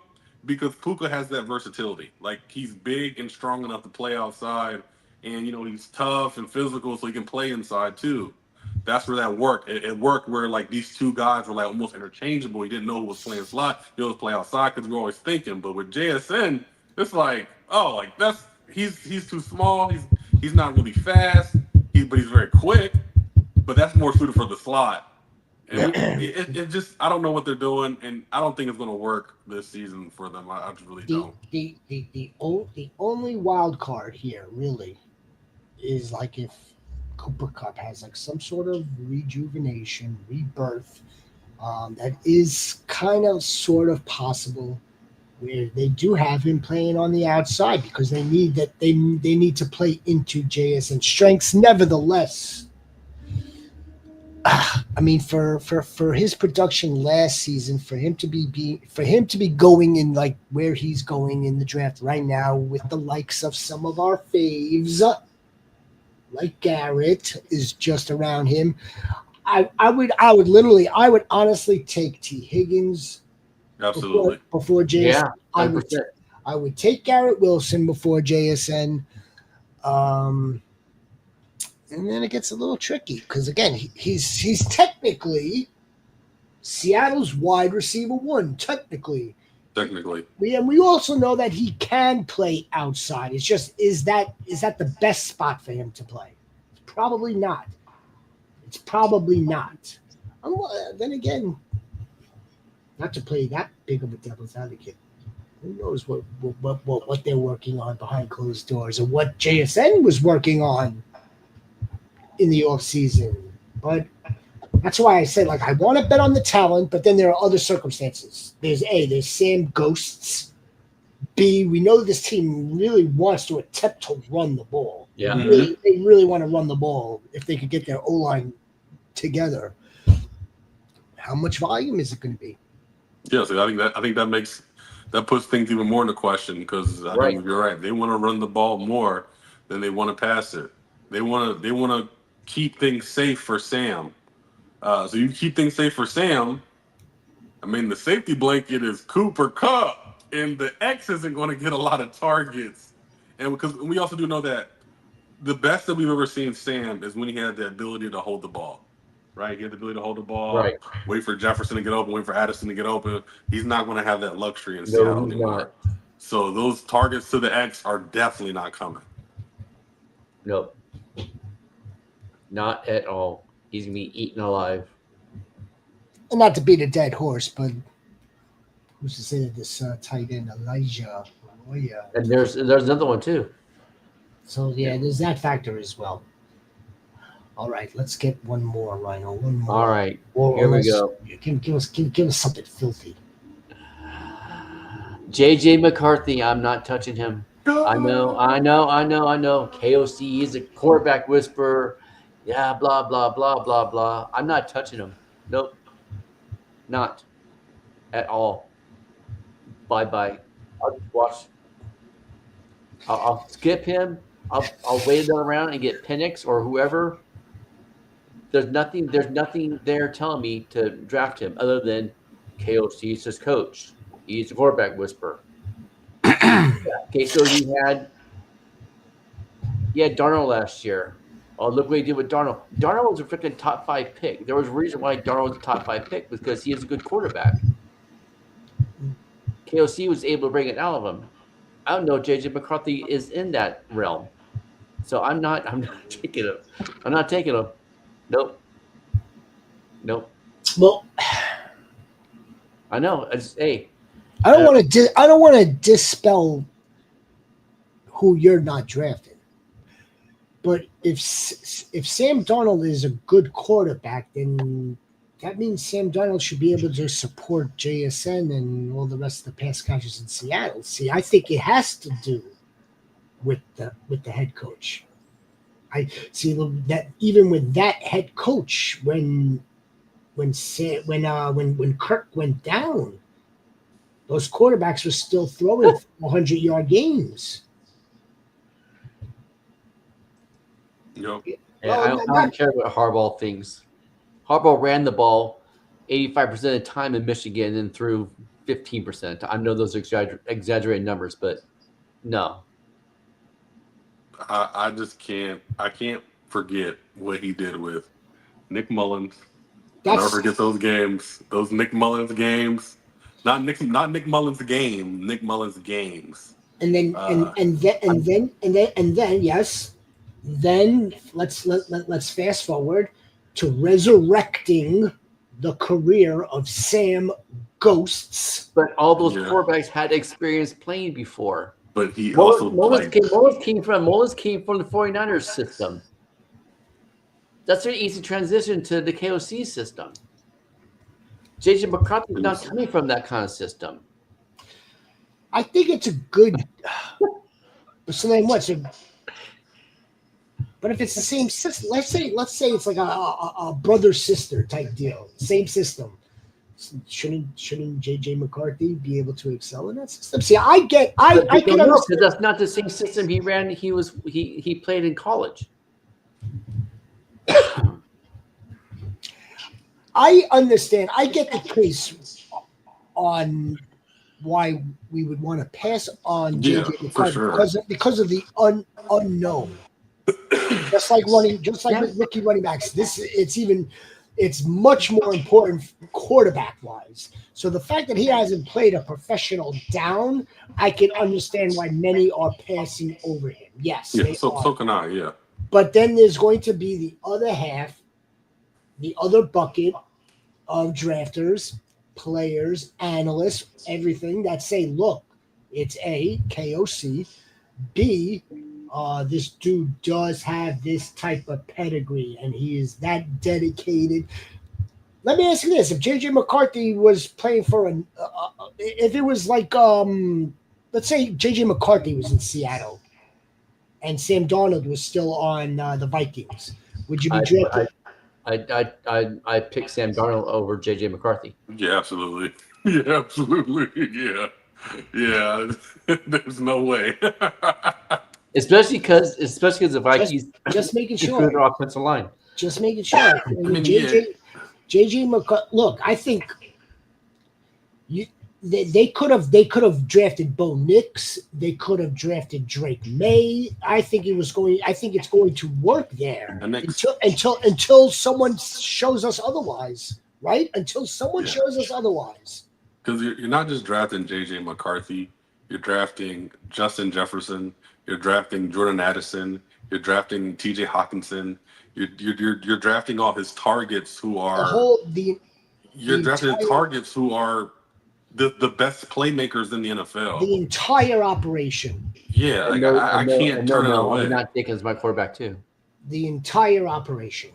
Because Puka has that versatility. Like, he's big and strong enough to play outside, and he's tough and physical, so he can play inside too. That's where that worked. It worked where, like, these two guys were like almost interchangeable. He didn't know who was playing slot, he was play outside because we were always thinking. But with JSN, it's like, oh, like he's too small. He's not really fast. But he's very quick. But that's more suited for the slot. And it just, I don't know what they're doing, and I don't think it's going to work this season for them. I just really don't. The only wild card here really is, like, if Cooper Cup has like some sort of rejuvenation, rebirth, that is kind of sort of possible, where they do have him playing on the outside because they need that they need to play into JSN strengths. Nevertheless, I mean, for his production last season, for him to be going in like where he's going in the draft right now, with the likes of some of our faves, like Garrett is just around him. I would honestly take T. Higgins Absolutely. before JSN. Yeah, I would take Garrett Wilson before JSN. And then it gets a little tricky because, again, he's technically Seattle's wide receiver one. Technically, we also know that he can play outside. It's just, is that the best spot for him to play? Probably not. It's probably not. Then again, not to play that big of a devil's advocate, who knows what they're working on behind closed doors, or what JSN was working on in the off season. But that's why I said, like, I want to bet on the talent, but then there are other circumstances. There's Sam Ghosts. B, we know this team really wants to attempt to run the ball. Yeah. They really want to run the ball if they could get their O-line together. How much volume is it going to be? Yeah, so I think that puts things even more into question, because I think you're right. They want to run the ball more than they want to pass it. They want to keep things safe for Sam. So you keep things safe for Sam. I mean, the safety blanket is Cooper Kupp, and the X isn't going to get a lot of targets. And because we also do know that the best that we've ever seen Sam is when he had the ability to hold the ball. Right? He had the ability to hold the ball, wait for Jefferson to get open, wait for Addison to get open. He's not going to have that luxury in Seattle anymore. So those targets to the X are definitely not coming. Nope. Not at all. He's going to be eaten alive. And not to beat a dead horse, but who's to say that this tight end, Elijah? And there's another one, too. So, yeah, there's that factor as well. All right, let's get one more, Rhino. One more. All right, here we go. Give us something filthy. JJ McCarthy, I'm not touching him. I know. KOC is a quarterback whisperer. Yeah, blah, blah, blah, blah, blah. I'm not touching him. Nope. Not at all. Bye-bye. I'll just watch. I'll skip him. I'll wait another round and get Penix or whoever. There's nothing there telling me to draft him other than KOC is his coach. He's a quarterback whisperer. Okay, so he had Darnold last year. Oh, look what he did with Darnold. Darnold was a freaking top 5 pick. There was a reason why Darnold was a top 5 pick because he is a good quarterback. KOC was able to bring it out of him. I don't know. JJ McCarthy is in that realm, so I'm not taking him. I'm not taking him. Nope. Well, I know. Hey, I don't want to dispel who you're not drafting. But if Sam Darnold is a good quarterback, then that means Sam Darnold should be able to support JSN and all the rest of the pass catchers in Seattle. See, I think it has to do with the head coach. I see that even with that head coach, when Kirk went down, those quarterbacks were still throwing 100-yard games. Yep. I don't care what Harbaugh thinks. Harbaugh ran the ball 85% of the time in Michigan and threw 15%. I know those are exaggerated numbers, but no. I just can't. I can't forget what he did with Nick Mullins. I'll never forget those games. Those Nick Mullins games. Not Nick Mullins game. Nick Mullins games. And then yes. Then let's fast forward to resurrecting the career of Sam Ghosts. But all those quarterbacks had experience playing before. But he Mullins came from the 49ers system. That's an easy transition to the KOC system. JJ McCarthy is not coming from that kind of system. I think it's a good. So then what's it? But if it's the same system, let's say it's like a brother sister type deal, same system. Shouldn't JJ McCarthy be able to excel in that system? See, I can understand. Because that's not the same system he ran. He played in college. I understand. I get the case on why we would want to pass on JJ McCarthy because of the unknown. Just like with rookie running backs, it's much more important quarterback wise. So the fact that he hasn't played a professional down, I can understand why many are passing over him. Yes, so can I. Yeah, but then there's going to be the other half, the other bucket of drafters, players, analysts, everything that say, look, it's A, KOC, B, this dude does have this type of pedigree and he is that dedicated. Let me ask you this. If JJ McCarthy was playing for if it was like, let's say JJ McCarthy was in Seattle and Sam Darnold was still on the Vikings, would you be drafted? I pick Sam Darnold over JJ McCarthy. Yeah, absolutely. Yeah, absolutely. Yeah. There's no way. Especially because the Vikings just making sure their offensive line. Just making sure. I mean, JJ McCarthy. Look, I think they could have drafted Bo Nix. They could have drafted Drake May. I think it's going to work there until someone shows us otherwise, right? Until someone shows us otherwise. Because you're not just drafting JJ McCarthy. You're drafting Justin Jefferson. You're drafting Jordan Addison. You're drafting T.J. Hawkinson. You're drafting all his targets who are targets who are the best playmakers in the NFL. The entire operation. Yeah, I can't turn it away. You're not taking as my quarterback too. The entire operation.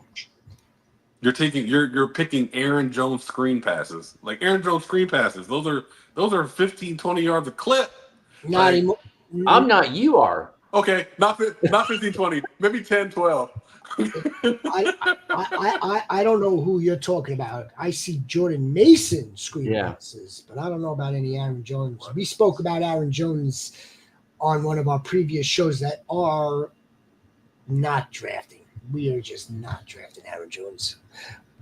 You're picking Aaron Jones screen passes. Like Aaron Jones screen passes. Those are 15, 20 yards a clip. Not anymore. I'm not. You are. Okay, not 15, 20, maybe 10, 12. I don't know who you're talking about. I see Jordan Mason screen passes, but I don't know about any Aaron Jones. We spoke about Aaron Jones on one of our previous shows that are not drafting. We are just not drafting Aaron Jones.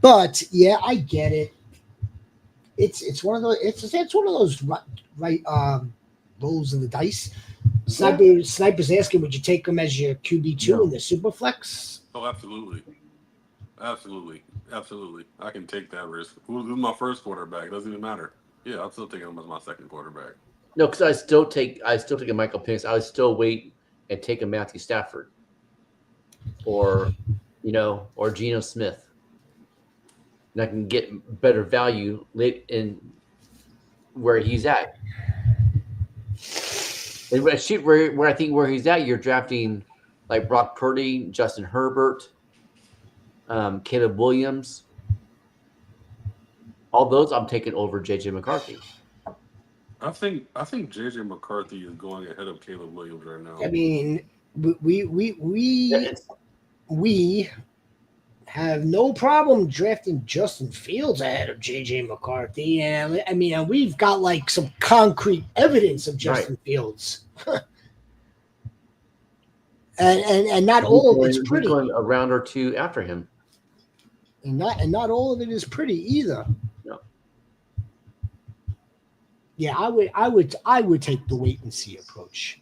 But yeah, I get it. It's one of those it's one of those right rolls of the dice. Sniper's asking, would you take him as your QB2 in the super flex? Oh, absolutely. I can take that risk. Who's my first quarterback? Doesn't even matter. Yeah, I'll still take him as my second quarterback. No, because I still take a Michael Penix. I would still wait and take a Matthew Stafford, or Geno Smith. And I can get better value late in where he's at. And where I think where he's at, you're drafting like Brock Purdy, Justin Herbert, Caleb Williams. All those I'm taking over JJ McCarthy. I think JJ McCarthy is going ahead of Caleb Williams right now. I mean, we have no problem drafting Justin Fields ahead of JJ McCarthy, and I mean, we've got like some concrete evidence of Justin Fields, and not all of it's pretty. Going a round or two after him, and not all of it is pretty either. No. Yeah, I would take the wait and see approach.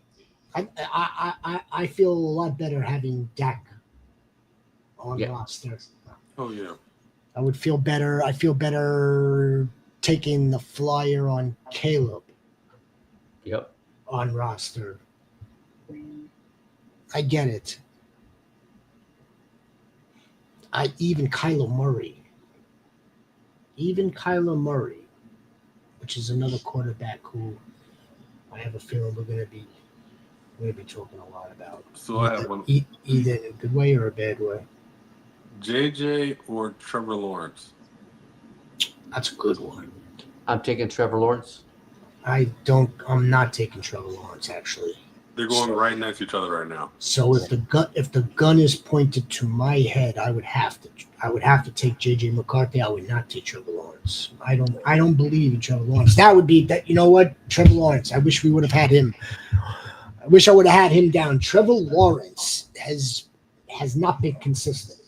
I feel a lot better having Dak on roster. Oh yeah. I would feel better. I feel better taking the flyer on Caleb. Yep. On roster. I get it. Even Kyler Murray, which is another quarterback who I have a feeling we're going to be talking a lot about. So I have one. Either in a good way or a bad way. JJ or Trevor Lawrence? That's a good one. I'm taking Trevor Lawrence. I'm not taking Trevor Lawrence, actually. They're going right next to each other right now. So if the gun is pointed to my head, I would have to take JJ McCarthy. I would not take Trevor Lawrence. I don't believe in Trevor Lawrence. That would be that. You know what, Trevor Lawrence. I wish we would have had him. I wish I would have had him down. Trevor Lawrence has not been consistent.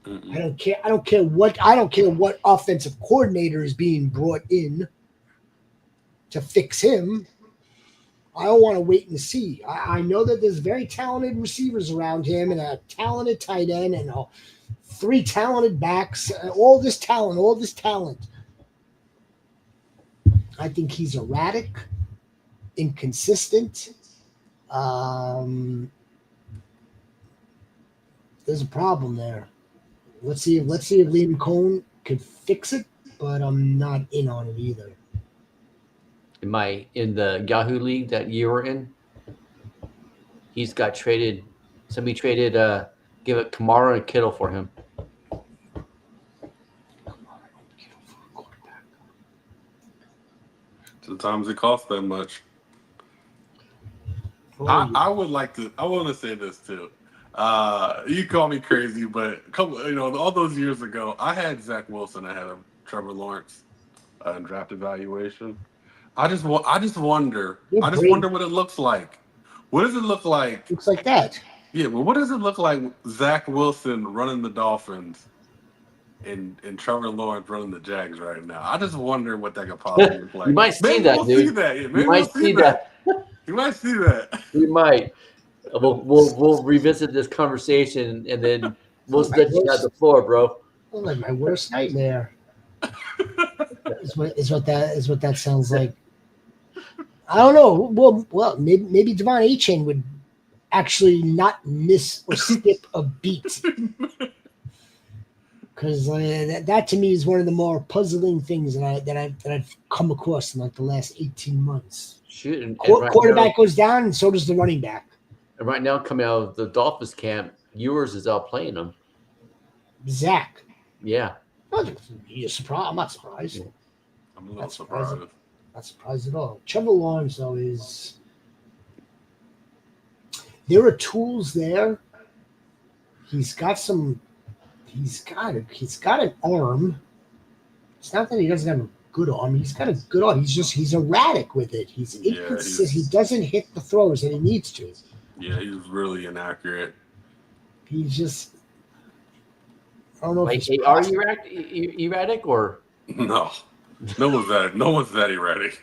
Mm-mm. I don't care what offensive coordinator is being brought in to fix him. I don't want to wait and see. I know that there's very talented receivers around him and a talented tight end and 3 talented backs. All this talent. I think he's erratic, inconsistent. There's a problem there. Let's see if Liam Cohn could fix it, but I'm not in on it either. In the Yahoo League that you were in, he's got traded. Somebody traded give it Kamara and Kittle for him. Sometimes it costs that much. I want to say this too. You call me crazy, but all those years ago, I had Zach Wilson ahead of Trevor Lawrence in draft evaluation. I just wonder what it looks like. What does it look like? Looks like that. Yeah, but what does it look like? Zach Wilson running the Dolphins and Trevor Lawrence running the Jags right now. I just wonder what that could possibly look like. You might see that, dude. See that. Yeah, maybe we'll see that. You might see that. We might. We'll revisit this conversation and then we'll let you have the floor, bro. Like my worst nightmare. is what that sounds like. I don't know. Well, maybe Devon Achane would actually not miss or skip a beat, because that to me is one of the more puzzling things that I've come across in like the last 18 months. Shoot, and quarterback goes down, and so does the running back. And right now, coming out of the Dolphins camp, Ewers is out playing them. Zach. Yeah. You're surprised? I'm not surprised. I'm a little surprised. Not surprised at all. Trevor Lawrence, though, there are tools there. He's got an arm. It's not that he doesn't have good arm. He's got a good arm. He's erratic with it. He's inconsistent. He doesn't hit the throws that he needs to. Yeah, he's really inaccurate. He's just. I don't know if he's. Are you erratic or no? No one's that erratic.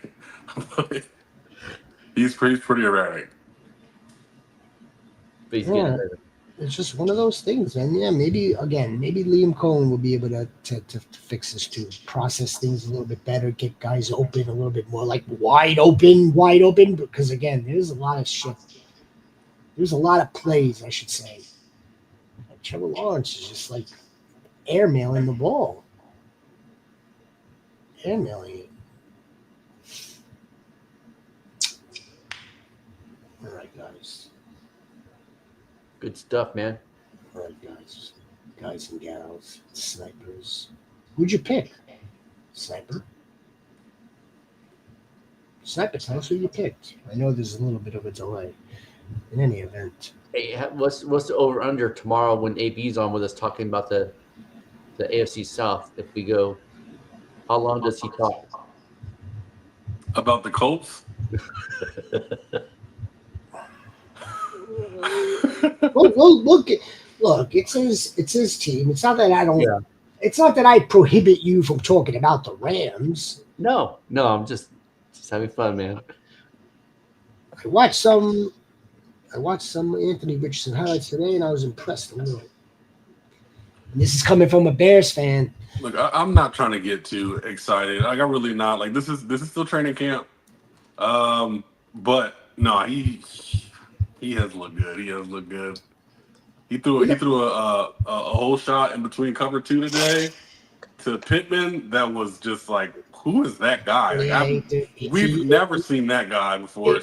he's pretty erratic. But he's getting better. It's just one of those things, man. Yeah, maybe Liam Cohen will be able to fix this too. Process things a little bit better, get guys open a little bit more, like wide open. Because again, there's a lot of shit. There's a lot of plays, I should say. Like Trevor Lawrence is just like airmailing the ball. Airmailing it. All right, guys. Good stuff, man. All right, guys and gals, snipers. Who'd you pick? Sniper. Sniper, tell us who you picked. I know there's a little bit of a delay. In any event. Hey, what's the over under tomorrow when AB's on with us talking about the AFC South? If we go, how long does he talk about the Colts? Look, it's his team. It's not that I don't. Yeah. It's not that I prohibit you from talking about the Rams. No, I'm just having fun, man. I watched some Anthony Richardson highlights today, and I was impressed a little. And this is coming from a Bears fan. Look, I'm not trying to get too excited. Like, I'm really not. Like, this is still training camp. But no, he has looked good. He has looked good. He threw a whole shot in between cover 2 today to Pittman. That was just like, who is that guy? Like, we've never seen that guy before.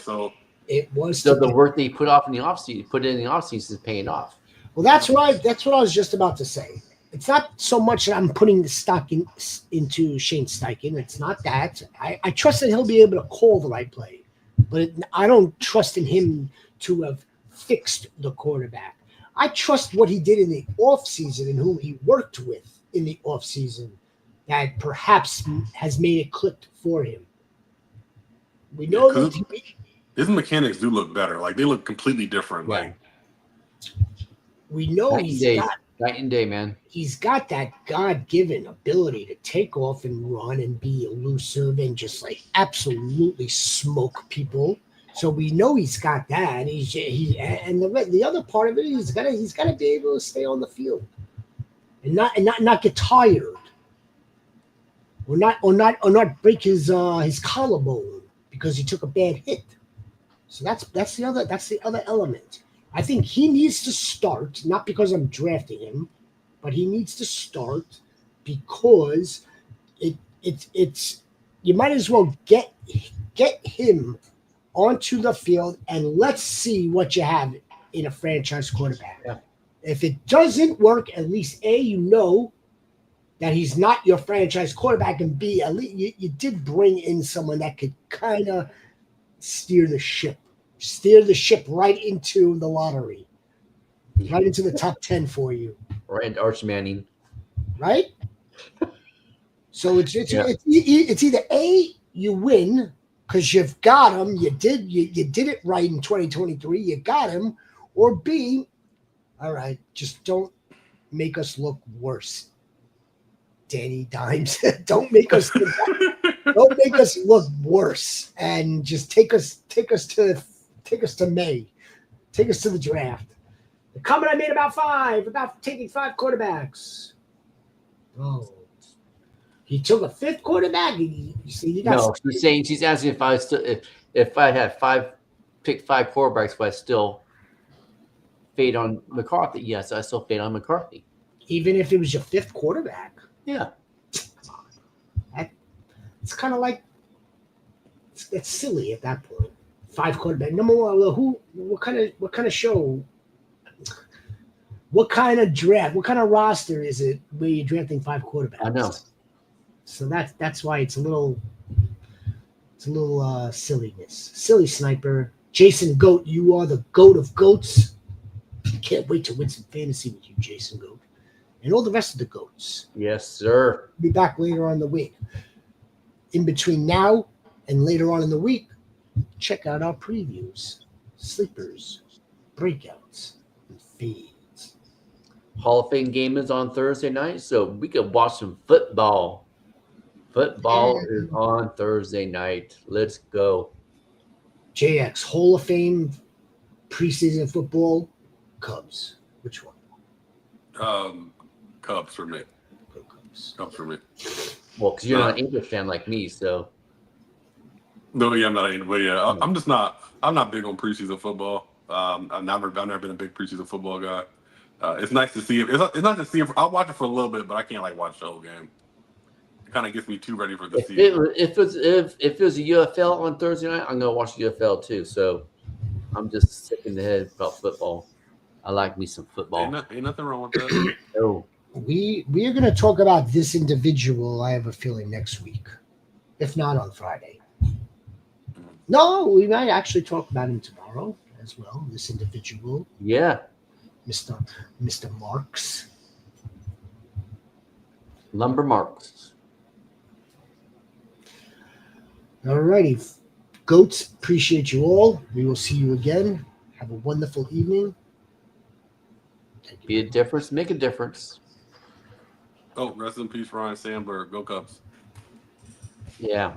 It was the work they put in the offseason is paying off. Well, that's what I was just about to say. It's not so much that I'm putting the stock into Shane Steichen. It's not that. I trust that he'll be able to call the right play, but I don't trust in him to have fixed the quarterback. I trust what he did in the offseason and whom he worked with in the offseason that perhaps has made it click for him. We know that his mechanics do look better. Like, they look completely different. Yeah. Like, we know night and day, man. He's got that God-given ability to take off and run and be elusive and just like absolutely smoke people. So we know he's got that. And the other part of it, he's got to be able to stay on the field and not get tired, or not break his collarbone because he took a bad hit. So that's the other element. I think he needs to start, not because I'm drafting him, but he needs to start because it's you might as well get him onto the field and let's see what you have in a franchise quarterback. Yeah. If it doesn't work, at least A, you know that he's not your franchise quarterback, and B, at least you did bring in someone that could kind of steer the ship right into the lottery, right into the top 10 for you. Right, Arch Manning. Right? So it's either A, you win because you've got him, you did it right in 2023, you got him, or B, all right, just don't make us look worse. Danny Dimes, don't make us look worse, and just take us to May, take us to the draft. The comment I made about taking 5 quarterbacks. Oh, he took a 5th quarterback. She's asking if I had picked 5 quarterbacks, but I still fade on McCarthy. Yes, I still fade on McCarthy. Even if it was your 5th quarterback. Yeah. It's kind of like it's silly at that point. 5 quarterback. Number one, what kind of show? What kind of draft? What kind of roster is it where you're drafting 5 quarterbacks? I know. So that's why it's a little silliness. Silly sniper. Jason Goat, you are the goat of goats. Can't wait to win some fantasy with you, Jason Goat. And all the rest of the goats. Yes, sir. Be back later on the week. in between now and later on in the week, check out our previews, sleepers, breakouts, and feeds. Hall of Fame game is on Thursday night, so we could watch some football. Football is on Thursday night. Let's go. JX, Hall of Fame, preseason football, Cubs. Which one? Cubs for me. Go Cubs. Cubs for me. Well, because you're not an English fan like me, so. No, yeah, I'm not. But yeah, I'm just not. I'm not big on preseason football. I've never been a big preseason football guy. It's nice to see it. It's not to see it. I'll watch it for a little bit, but I can't like watch the whole game. It kind of gets me too ready for the season. If it was a UFL on Thursday night, I'm gonna watch UFL too. So I'm just sick in the head about football. I like me some football. Ain't nothing wrong with that. No. We are going to talk about this individual, I have a feeling, next week, if not on Friday. No, we might actually talk about him tomorrow as well, this individual. Yeah. Mr. Marks. Lumber Marks. All righty. Goats, appreciate you all. We will see you again. Have a wonderful evening. Be a difference, make a difference. Oh, rest in peace, Ryan Sandberg. Go Cubs. Yeah.